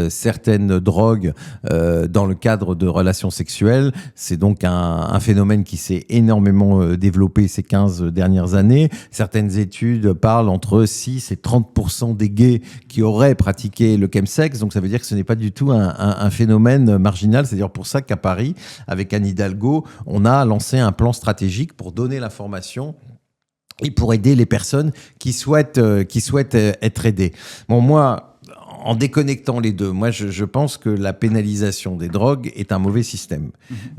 certaines drogues dans le cadre de relations sexuelles. C'est donc un phénomène qui s'est énormément développé ces 15 dernières années. Certaines études parlent entre 6 et 30% des gays qui auraient pratiqué le chemsex. Donc ça veut dire que ce n'est pas du tout un phénomène marginal. C'est-à-dire pour ça qu'à Paris, avec Anne Hidalgo, on a lancé un plan stratégique pour donner l'information et pour aider les personnes qui souhaitent être aidées. Bon, moi, en déconnectant les deux, moi, je pense que la pénalisation des drogues est un mauvais système.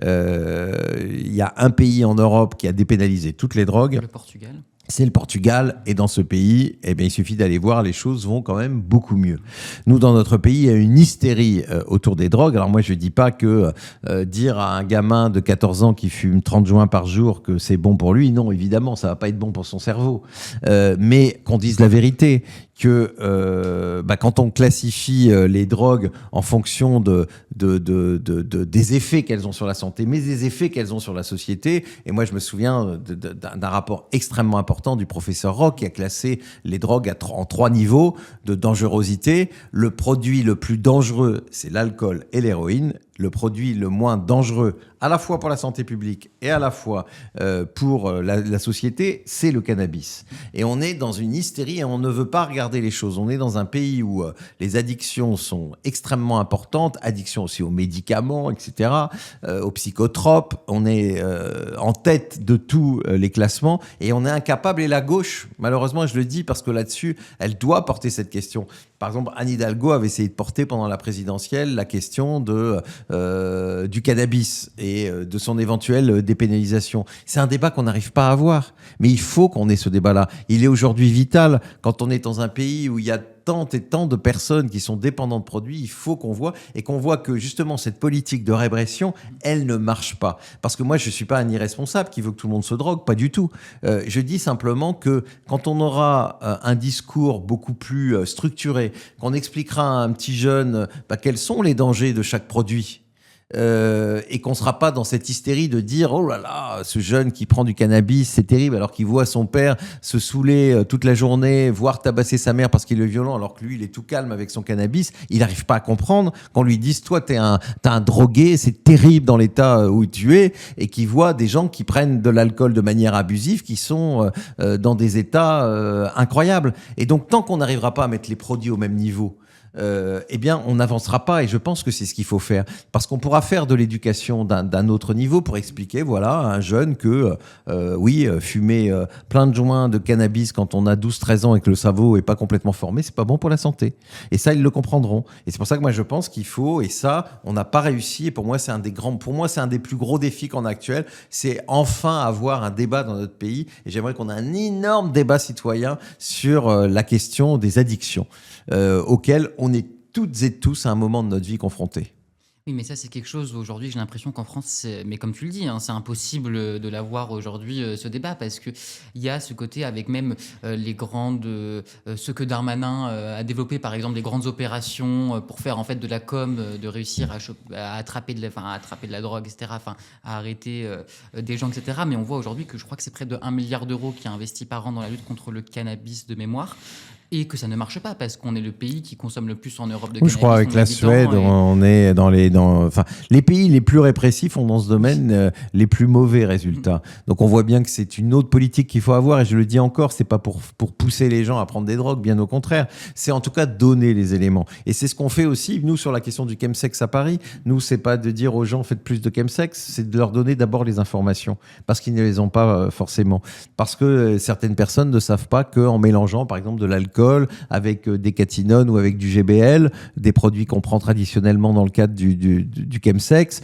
Il y a un pays en Europe qui a dépénalisé toutes les drogues. Le Portugal. C'est le Portugal, et dans ce pays, eh bien, il suffit d'aller voir, les choses vont quand même beaucoup mieux. Nous, dans notre pays, il y a une hystérie autour des drogues. Alors moi, je ne dis pas que dire à un gamin de 14 ans qui fume 30 joints par jour que c'est bon pour lui, non, évidemment, ça ne va pas être bon pour son cerveau. Mais qu'on dise la vérité, que quand on classifie les drogues en fonction des effets qu'elles ont sur la santé, mais des effets qu'elles ont sur la société, et moi je me souviens d'un rapport extrêmement important du professeur Roch qui a classé les drogues en 3 niveaux de dangerosité. Le produit le plus dangereux, c'est l'alcool et l'héroïne. Le produit le moins dangereux, à la fois pour la santé publique et à la fois pour la société, c'est le cannabis. Et on est dans une hystérie et on ne veut pas regarder les choses. On est dans un pays où les addictions sont extrêmement importantes, addiction aussi aux médicaments, etc., aux psychotropes. On est en tête de tous les classements et on est incapable. Et la gauche, malheureusement, je le dis parce que là-dessus, elle doit porter cette question. Par exemple, Anne Hidalgo avait essayé de porter pendant la présidentielle la question du cannabis et de son éventuelle dépénalisation. C'est un débat qu'on n'arrive pas à avoir, mais il faut qu'on ait ce débat-là. Il est aujourd'hui vital quand on est dans un pays où il y a tant et tant de personnes qui sont dépendantes de produits. Il faut qu'on voit que justement cette politique de répression, elle ne marche pas. Parce que moi, je ne suis pas un irresponsable qui veut que tout le monde se drogue, pas du tout. Je dis simplement que quand on aura un discours beaucoup plus structuré, qu'on expliquera à un petit jeune quels sont les dangers de chaque produit, et qu'on ne sera pas dans cette hystérie de dire oh là là, ce jeune qui prend du cannabis, c'est terrible, alors qu'il voit son père se saouler toute la journée, voire tabasser sa mère parce qu'il est violent, alors que lui, il est tout calme avec son cannabis. Il n'arrive pas à comprendre qu'on lui dise toi, t'es un drogué, c'est terrible dans l'état où tu es, et qu'il voit des gens qui prennent de l'alcool de manière abusive, qui sont dans des états incroyables. Et donc, tant qu'on n'arrivera pas à mettre les produits au même niveau, eh bien, on n'avancera pas, et je pense que c'est ce qu'il faut faire. Parce qu'on pourra faire de l'éducation d'un autre niveau pour expliquer, voilà, à un jeune que, fumer plein de joints de cannabis quand on a 12-13 ans et que le cerveau n'est pas complètement formé, c'est pas bon pour la santé. Et ça, ils le comprendront. Et c'est pour ça que moi, je pense qu'il faut, et ça, on n'a pas réussi, et pour moi, c'est un des plus gros défis qu'on a actuel, c'est enfin avoir un débat dans notre pays, et j'aimerais qu'on ait un énorme débat citoyen sur la question des addictions, auxquelles on est toutes et tous à un moment de notre vie confrontés. Oui, mais ça, c'est quelque chose, aujourd'hui, j'ai l'impression qu'en France, mais comme tu le dis, c'est impossible de l'avoir aujourd'hui, ce débat, parce qu'il y a ce côté avec même les grandes... ce que Darmanin a développé, par exemple, les grandes opérations pour faire en fait de la com, de réussir à attraper de la drogue, etc., à arrêter des gens, etc. Mais on voit aujourd'hui que je crois que c'est près de 1 milliard d'euros qui est investi par an dans la lutte contre le cannabis de mémoire. Et que ça ne marche pas parce qu'on est le pays qui consomme le plus en Europe de cannabis. Je crois avec la Suède, on est les pays les plus répressifs ont dans ce domaine les plus mauvais résultats. Donc on voit bien que c'est une autre politique qu'il faut avoir, et je le dis encore, c'est pas pour pousser les gens à prendre des drogues, bien au contraire. C'est en tout cas donner les éléments. Et c'est ce qu'on fait aussi, nous, sur la question du chemsex à Paris. Nous, c'est pas de dire aux gens faites plus de chemsex, c'est de leur donner d'abord les informations, parce qu'ils ne les ont pas forcément. Parce que certaines personnes ne savent pas qu'en mélangeant, par exemple, de l'alcool avec des catinones ou avec du GBL, des produits qu'on prend traditionnellement dans le cadre du chemsex,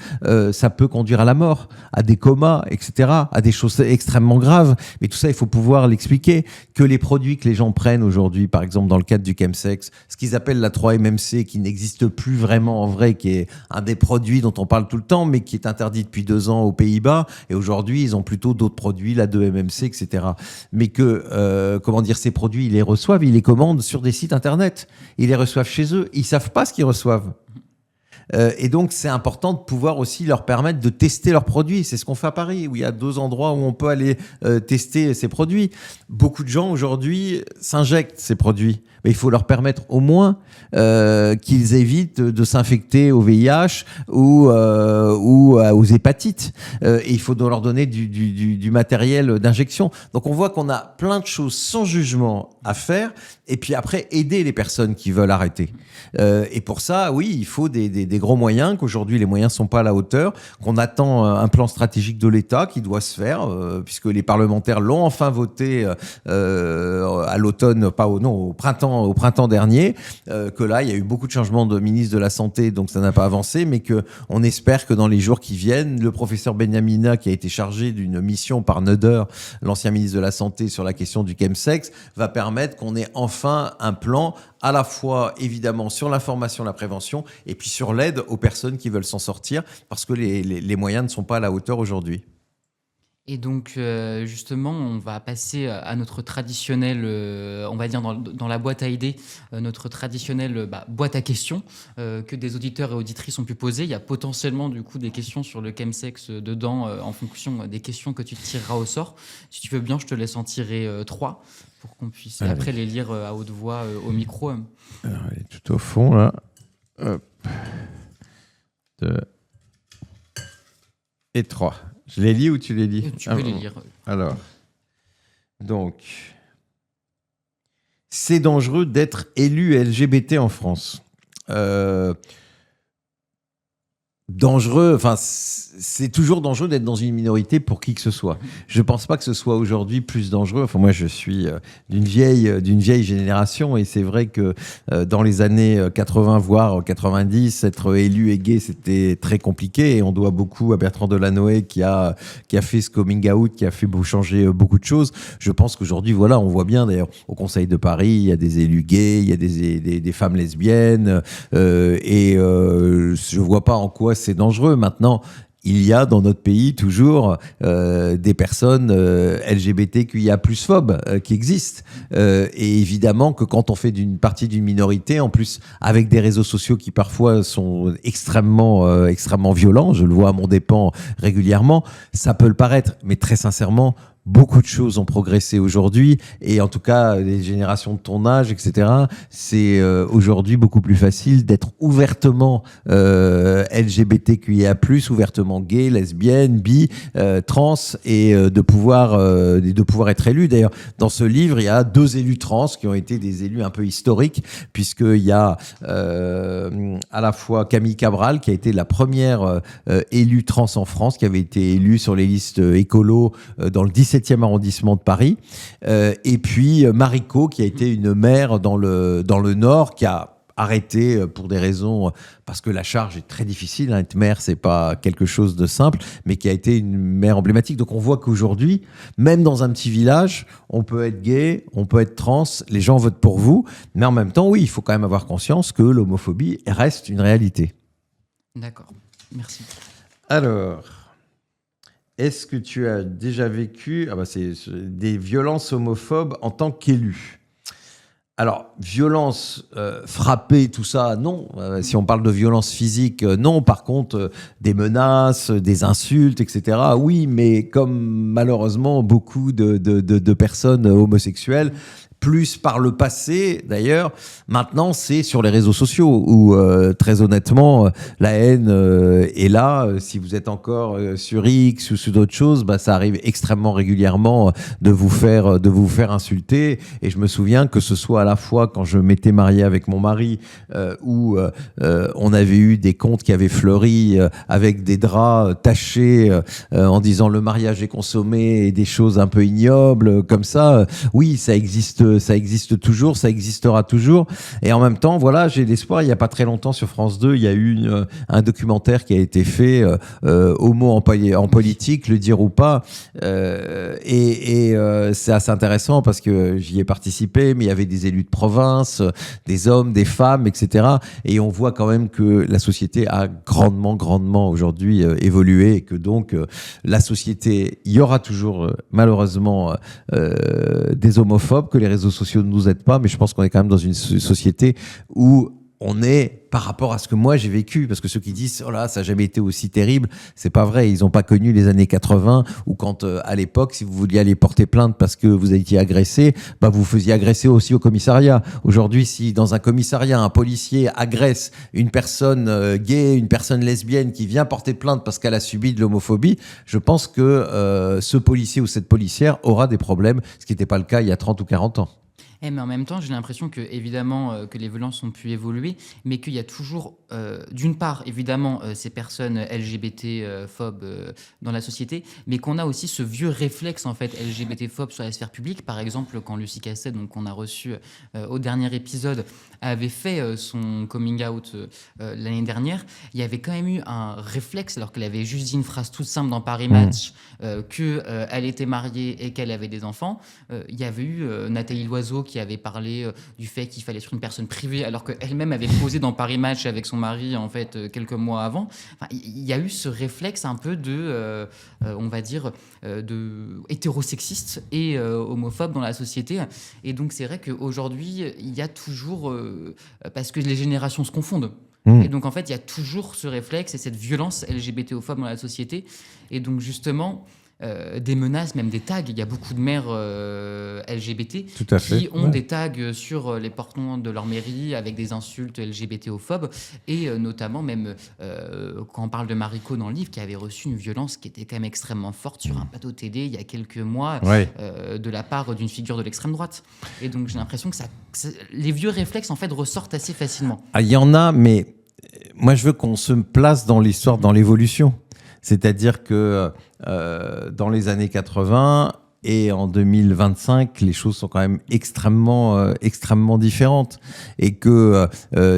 ça peut conduire à la mort, à des comas, etc., à des choses extrêmement graves. Mais tout ça, il faut pouvoir l'expliquer, que les produits que les gens prennent aujourd'hui, par exemple dans le cadre du chemsex, ce qu'ils appellent la 3-MMC, qui n'existe plus vraiment en vrai, qui est un des produits dont on parle tout le temps, mais qui est interdit depuis 2 ans aux Pays-Bas, et aujourd'hui, ils ont plutôt d'autres produits, la 2-MMC, etc. Mais que, ces produits, ils les reçoivent, ils les commandent sur des sites internet. Ils les reçoivent chez eux. Ils savent pas ce qu'ils reçoivent. Et donc, c'est important de pouvoir aussi leur permettre de tester leurs produits. C'est ce qu'on fait à Paris, où il y a 2 endroits où on peut aller tester ces produits. Beaucoup de gens, aujourd'hui, s'injectent ces produits. Mais il faut leur permettre au moins qu'ils évitent de s'infecter au VIH ou aux hépatites. Et il faut leur donner du matériel d'injection. Donc, on voit qu'on a plein de choses sans jugement à faire. Et puis après, aider les personnes qui veulent arrêter. Et pour ça, oui, il faut des gros moyens, qu'aujourd'hui, les moyens ne sont pas à la hauteur, qu'on attend un plan stratégique de l'État qui doit se faire, puisque les parlementaires l'ont enfin voté à l'automne, au printemps dernier, que là, il y a eu beaucoup de changements de ministre de la Santé, donc ça n'a pas avancé, mais qu'on espère que dans les jours qui viennent, le professeur Benyamina, qui a été chargé d'une mission par Neuder, l'ancien ministre de la Santé, sur la question du chemsex, va permettre qu'on ait enfin un plan à la fois, évidemment, sur l'information, la prévention, et puis sur l'aide aux personnes qui veulent s'en sortir, parce que les moyens ne sont pas à la hauteur aujourd'hui. Et donc, justement, on va passer à notre traditionnel, on va dire dans la boîte à idées, notre traditionnelle boîte à questions que des auditeurs et auditrices ont pu poser. Il y a potentiellement, du coup, des questions sur le chemsex dedans en fonction des questions que tu tireras au sort. Si tu veux bien, je te laisse en tirer 3 pour qu'on puisse après les lire à haute voix au micro. Alors, elle est tout au fond, là. Hop. 2 et 3. Je les lis ou tu les lis? Tu peux les lire. Alors, donc, c'est dangereux d'être élu LGBT en France. Dangereux, enfin, c'est toujours dangereux d'être dans une minorité pour qui que ce soit. Je ne pense pas que ce soit aujourd'hui plus dangereux. Enfin, moi, je suis d'une vieille génération, et c'est vrai que dans les années 80, voire 90, être élu et gay, c'était très compliqué, et on doit beaucoup à Bertrand Delanoë qui a fait ce coming out, qui a fait changer beaucoup de choses. Je pense qu'aujourd'hui, voilà, on voit bien, d'ailleurs, au Conseil de Paris, il y a des élus gays, il y a des femmes lesbiennes, et je ne vois pas en quoi c'est dangereux. Maintenant, il y a dans notre pays toujours des personnes LGBTQIA+ phobes qui existent. Et évidemment que quand on fait partie d'une minorité, en plus avec des réseaux sociaux qui parfois sont extrêmement violents, je le vois à mon dépens régulièrement, ça peut le paraître, mais très sincèrement, beaucoup de choses ont progressé aujourd'hui, et en tout cas les générations de ton âge, etc. C'est aujourd'hui beaucoup plus facile d'être ouvertement LGBTQIA+, ouvertement gay, lesbienne, bi, trans, et de pouvoir être élu. D'ailleurs, dans ce livre, il y a 2 élus trans qui ont été des élus un peu historiques, puisqu'il y a à la fois Camille Cabral, qui a été la première élue trans en France, qui avait été élue sur les listes écolo dans le 17e arrondissement de Paris, et puis Marico, qui a été une maire dans le Nord, qui a arrêté pour des raisons, parce que la charge est très difficile, hein, être maire, c'est pas quelque chose de simple, mais qui a été une maire emblématique. Donc on voit qu'aujourd'hui, même dans un petit village, on peut être gay, on peut être trans, les gens votent pour vous, mais en même temps, oui, il faut quand même avoir conscience que l'homophobie reste une réalité. D'accord, merci. Alors, est-ce que tu as déjà vécu des violences homophobes en tant qu'élu? Alors, violence, frapper, tout ça, non. Si on parle de violence physique, non. Par contre, des menaces, des insultes, etc., oui, mais comme malheureusement beaucoup de personnes homosexuelles, plus par le passé, d'ailleurs. Maintenant, c'est sur les réseaux sociaux où, très honnêtement, la haine est là. Si vous êtes encore sur X ou sur d'autres choses, ça arrive extrêmement régulièrement de vous faire insulter. Et je me souviens que ce soit à la fois quand je m'étais marié avec mon mari, où on avait eu des comptes qui avaient fleuri avec des draps tachés en disant le mariage est consommé et des choses un peu ignobles comme ça. Oui, ça existe toujours, ça existera toujours. Et en même temps, voilà, j'ai l'espoir. Il n'y a pas très longtemps sur France 2, il y a eu un documentaire qui a été fait, homo en politique, le dire ou pas. Et c'est assez intéressant parce que j'y ai participé, mais il y avait des élus de province, des hommes, des femmes, etc. Et on voit quand même que la société a grandement aujourd'hui évolué, et que donc la société, il y aura toujours malheureusement des homophobes, que les réseaux sociaux ne nous aident pas, mais je pense qu'on est quand même dans une société où on est par rapport à ce que moi j'ai vécu, parce que ceux qui disent oh là ça n'a jamais été aussi terrible, c'est pas vrai, ils n'ont pas connu les années 80 où quand à l'époque si vous vouliez aller porter plainte parce que vous étiez agressé, bah vous faisiez agresser aussi au commissariat. Aujourd'hui, si dans un commissariat un policier agresse une personne gay, une personne lesbienne qui vient porter plainte parce qu'elle a subi de l'homophobie, je pense que ce policier ou cette policière aura des problèmes, ce qui n'était pas le cas il y a 30 ou 40 ans. Mais en même temps, j'ai l'impression que, évidemment, que les violences ont pu évoluer, mais qu'il y a toujours, d'une part, évidemment, ces personnes LGBT-phobes dans la société, mais qu'on a aussi ce vieux réflexe, en fait, LGBT-phobe sur la sphère publique. Par exemple, quand Lucie Casset, donc, qu'on a reçu au dernier épisode, avait fait son coming out l'année dernière, il y avait quand même eu un réflexe, alors qu'elle avait juste dit une phrase toute simple dans Paris Match, qu'elle était mariée et qu'elle avait des enfants. Il y avait eu Nathalie Loiseau qui avait parlé du fait qu'il fallait être une personne privée, alors qu'elle-même avait posé dans Paris Match avec son mari en fait quelques mois avant. Enfin, il y a eu ce réflexe un peu de, on va dire, de hétérosexiste et homophobe dans la société. Et donc c'est vrai qu'aujourd'hui il y a toujours, parce que les générations se confondent. Et donc en fait il y a toujours ce réflexe et cette violence LGBT-ophobe dans la société. Et donc justement des menaces, même des tags. Il y a beaucoup de maires LGBT qui ont des tags sur les portons de leur mairie avec des insultes LGBT-ophobes et notamment même quand on parle de Mariko dans le livre qui avait reçu une violence qui était quand même extrêmement forte sur un plateau télé il y a quelques mois de la part d'une figure de l'extrême droite. Et donc j'ai l'impression que les vieux réflexes en fait ressortent assez facilement. Ah, il y en a, mais moi je veux qu'on se place dans l'histoire, dans l'évolution. C'est-à-dire que dans les années 80 et en 2025, les choses sont quand même extrêmement différentes. Et que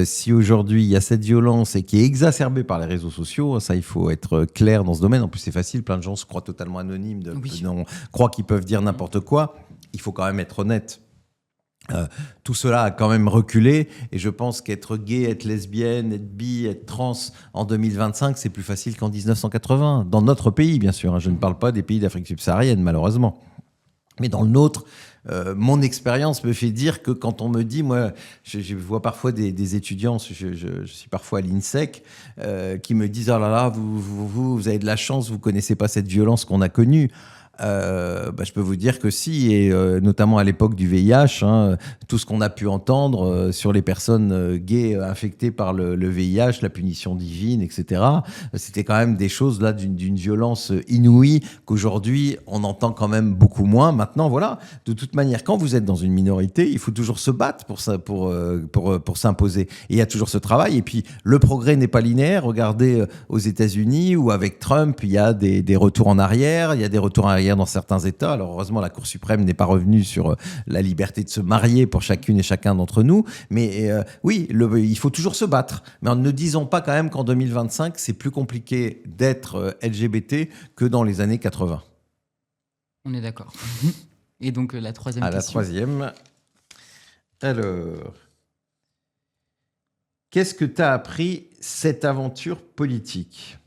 si aujourd'hui il y a cette violence et qui est exacerbée par les réseaux sociaux, ça il faut être clair dans ce domaine. En plus c'est facile, plein de gens se croient totalement anonymes, croient qu'ils peuvent dire n'importe quoi. Il faut quand même être honnête. Tout cela a quand même reculé et je pense qu'être gay, être lesbienne, être bi, être trans en 2025, c'est plus facile qu'en 1980. Dans notre pays, bien sûr. Je ne parle pas des pays d'Afrique subsaharienne, malheureusement. Mais dans le nôtre, mon expérience me fait dire que quand on me dit, moi, je vois parfois des étudiants, je suis parfois à l'INSEC, qui me disent « Oh là là, vous avez de la chance, vous connaissez pas cette violence qu'on a connue ». Je peux vous dire que si, et notamment à l'époque du VIH, tout ce qu'on a pu entendre sur les personnes gays infectées par le VIH, la punition divine, etc., c'était quand même des choses là d'une violence inouïe qu'aujourd'hui on entend quand même beaucoup moins. Maintenant, voilà, de toute manière, quand vous êtes dans une minorité, il faut toujours se battre pour s'imposer. Et il y a toujours ce travail. Et puis le progrès n'est pas linéaire. Regardez aux États-Unis où avec Trump, il y a des retours en arrière, il y a des retours en arrière dans certains États. Alors heureusement, la Cour suprême n'est pas revenue sur la liberté de se marier pour chacune et chacun d'entre nous. Mais oui, il faut toujours se battre. Mais ne disons pas quand même qu'en 2025, c'est plus compliqué d'être LGBT que dans les années 80. On est d'accord. Et donc la troisième question. La troisième. Alors, qu'est-ce que t'as appris cette aventure politique ?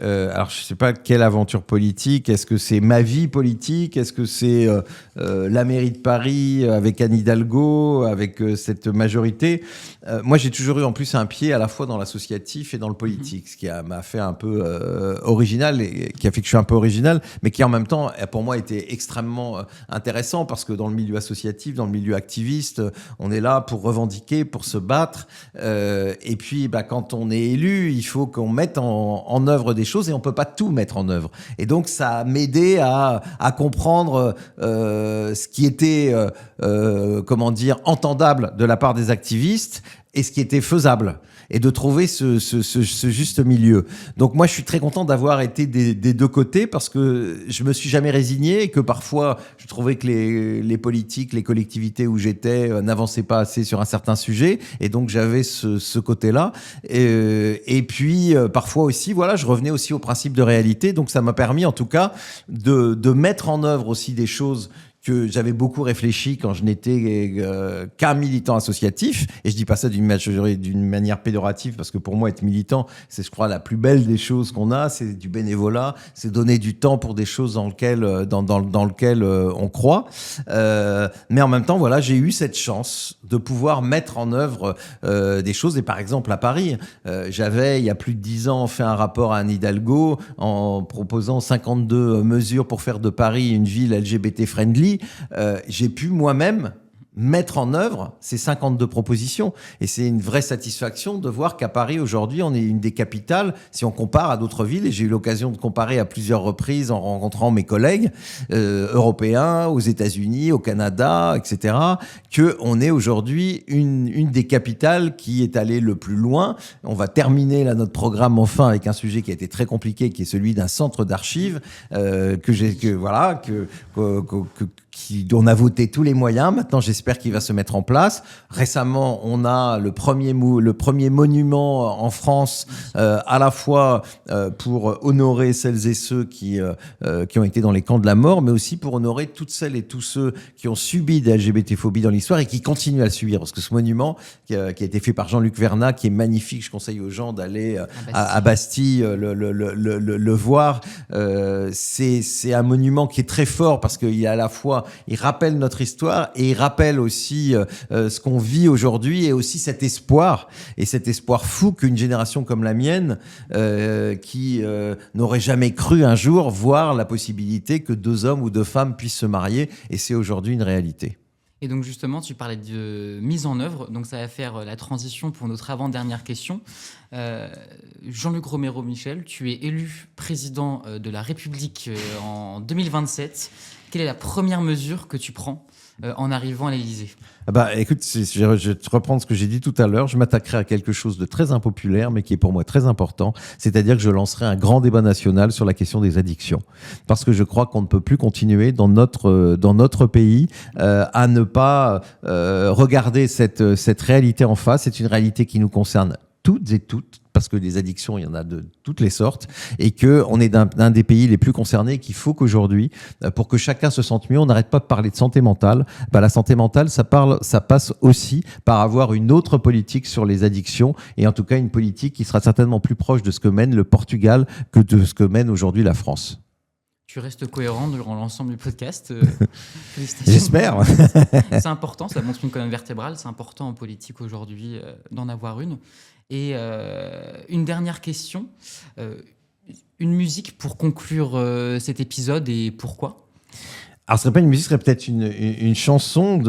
Alors, je ne sais pas quelle aventure politique. Est-ce que c'est ma vie politique ? Est-ce que c'est la mairie de Paris avec Anne Hidalgo, avec cette majorité ? Moi, j'ai toujours eu en plus un pied à la fois dans l'associatif et dans le politique, ce qui m'a fait un peu original et qui a fait que je suis un peu original, mais qui en même temps, pour moi, était extrêmement intéressant parce que dans le milieu associatif, dans le milieu activiste, on est là pour revendiquer, pour se battre. Et puis, quand on est élu, il faut qu'on mette en œuvre des choses et on peut pas tout mettre en œuvre. Et donc ça m'a aidé à comprendre ce qui était entendable de la part des activistes et ce qui était faisable et de trouver ce juste milieu. Donc moi je suis très content d'avoir été des deux côtés parce que je me suis jamais résigné et que parfois je trouvais que les politiques, les collectivités où j'étais n'avançaient pas assez sur un certain sujet et donc j'avais ce côté-là et puis parfois aussi voilà, je revenais aussi au principe de réalité, donc ça m'a permis en tout cas de mettre en œuvre aussi des choses que j'avais beaucoup réfléchi quand je n'étais qu'un militant associatif. Et je dis pas ça d'une manière péjorative, parce que pour moi, être militant, c'est, je crois, la plus belle des choses qu'on a. C'est du bénévolat, c'est donner du temps pour des choses dans lesquelles on croit. Mais en même temps, voilà, j'ai eu cette chance de pouvoir mettre en œuvre des choses. Et par exemple, à Paris, j'avais, il y a plus de 10 ans, fait un rapport à Anne Hidalgo en proposant 52 mesures pour faire de Paris une ville LGBT-friendly. J'ai pu moi-même mettre en œuvre ces 52 propositions. Et c'est une vraie satisfaction de voir qu'à Paris, aujourd'hui, on est une des capitales, si on compare à d'autres villes, et j'ai eu l'occasion de comparer à plusieurs reprises en rencontrant mes collègues européens, aux États-Unis, au Canada, etc., qu'on est aujourd'hui une des capitales qui est allée le plus loin. On va terminer là notre programme enfin avec un sujet qui a été très compliqué, qui est celui d'un centre d'archives dont on a voté tous les moyens. Maintenant, j'espère qu'il va se mettre en place. Récemment, on a le premier monument en France, à la fois pour honorer celles et ceux qui ont été dans les camps de la mort, mais aussi pour honorer toutes celles et tous ceux qui ont subi des LGBT-phobies dans l'histoire et qui continuent à le subir. Parce que ce monument, qui a été fait par Jean-Luc Vernat, qui est magnifique, je conseille aux gens d'aller à Bastille le voir. C'est un monument qui est très fort parce qu'il est à la fois, il rappelle notre histoire et il rappelle aussi ce qu'on vit aujourd'hui et aussi cet espoir fou qu'une génération comme la mienne qui n'aurait jamais cru un jour voir la possibilité que 2 hommes ou 2 femmes puissent se marier, et c'est aujourd'hui une réalité. Et donc justement, tu parlais de mise en œuvre, donc ça va faire la transition pour notre avant-dernière question. Jean-Luc Romero Michel, tu es élu président de la République en 2027. Quelle est la première mesure que tu prends en arrivant à l'Élysée ? Écoute, je vais te reprendre ce que j'ai dit tout à l'heure. Je m'attaquerai à quelque chose de très impopulaire, mais qui est pour moi très important. C'est-à-dire que je lancerai un grand débat national sur la question des addictions. Parce que je crois qu'on ne peut plus continuer dans notre pays à ne pas regarder cette réalité en face. C'est une réalité qui nous concerne toutes et toutes, parce que des addictions, il y en a de toutes les sortes, et qu'on est d'un des pays les plus concernés, qu'il faut qu'aujourd'hui, pour que chacun se sente mieux, on n'arrête pas de parler de santé mentale. La santé mentale, ça passe aussi par avoir une autre politique sur les addictions, et en tout cas une politique qui sera certainement plus proche de ce que mène le Portugal que de ce que mène aujourd'hui la France. Tu restes cohérent durant l'ensemble du podcast. J'espère. C'est important, ça montre une colonne vertébrale. C'est important en politique aujourd'hui d'en avoir une. Et une dernière question. Une musique pour conclure cet épisode, et pourquoi ? Alors, ce serait pas une musique, ce serait peut-être une chanson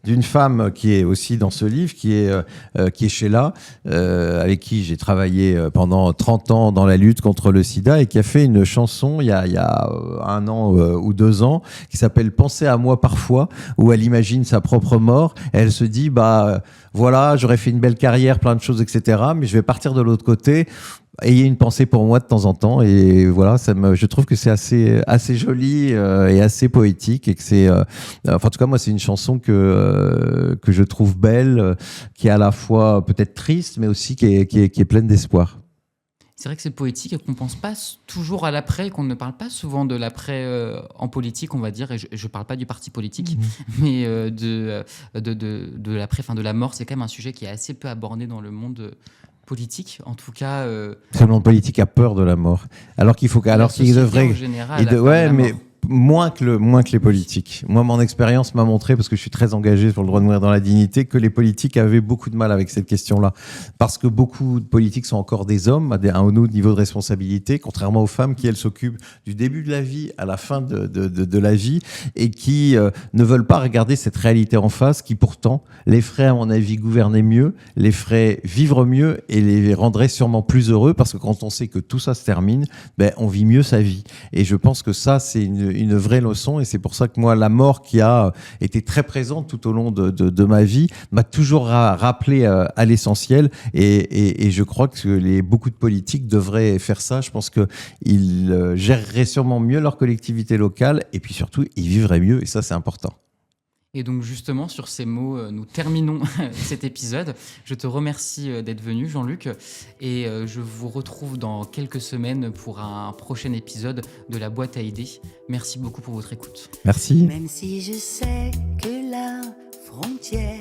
d'une femme qui est aussi dans ce livre, qui est Sheila, avec qui j'ai travaillé pendant 30 ans dans la lutte contre le sida, et qui a fait une chanson il y a 1 an ou 2 ans, qui s'appelle « Pensez à moi parfois », où elle imagine sa propre mort. Elle se dit, voilà, j'aurais fait une belle carrière, plein de choses, etc., mais je vais partir de l'autre côté. Ayez une pensée pour moi de temps en temps, et voilà, je trouve que c'est assez joli et assez poétique, et que c'est, en tout cas moi c'est une chanson que je trouve belle, qui est à la fois peut-être triste, mais aussi qui est pleine d'espoir. C'est vrai que c'est poétique et qu'on ne pense pas toujours à l'après, qu'on ne parle pas souvent de l'après en politique, on va dire, et je ne parle pas du parti politique, mais de l'après, de la mort. C'est quand même un sujet qui est assez peu abordé dans le monde politique, en tout cas. Le monde politique a peur de la mort, alors qu'il devrait. En général, mais moins que les politiques. Moi, mon expérience m'a montré, parce que je suis très engagé pour le droit de mourir dans la dignité, que les politiques avaient beaucoup de mal avec cette question-là. Parce que beaucoup de politiques sont encore des hommes à un haut niveau de responsabilité, contrairement aux femmes qui, elles, s'occupent du début de la vie à la fin de la vie, et qui ne veulent pas regarder cette réalité en face, qui pourtant les ferait, à mon avis, gouverner mieux, les ferait vivre mieux, et les rendrait sûrement plus heureux, parce que quand on sait que tout ça se termine, on vit mieux sa vie. Et je pense que ça, c'est une vraie leçon, et c'est pour ça que moi, la mort qui a été très présente tout au long de ma vie m'a toujours rappelé à l'essentiel, et je crois que beaucoup de politiques devraient faire ça. Je pense qu'ils géreraient sûrement mieux leur collectivité locale, et puis surtout, ils vivraient mieux, et ça, c'est important. Et donc justement, sur ces mots, nous terminons cet épisode. Je te remercie d'être venu, Jean-Luc, et je vous retrouve dans quelques semaines pour un prochain épisode de la boîte à idées. Merci beaucoup pour votre écoute. Merci. Même si je sais que la frontière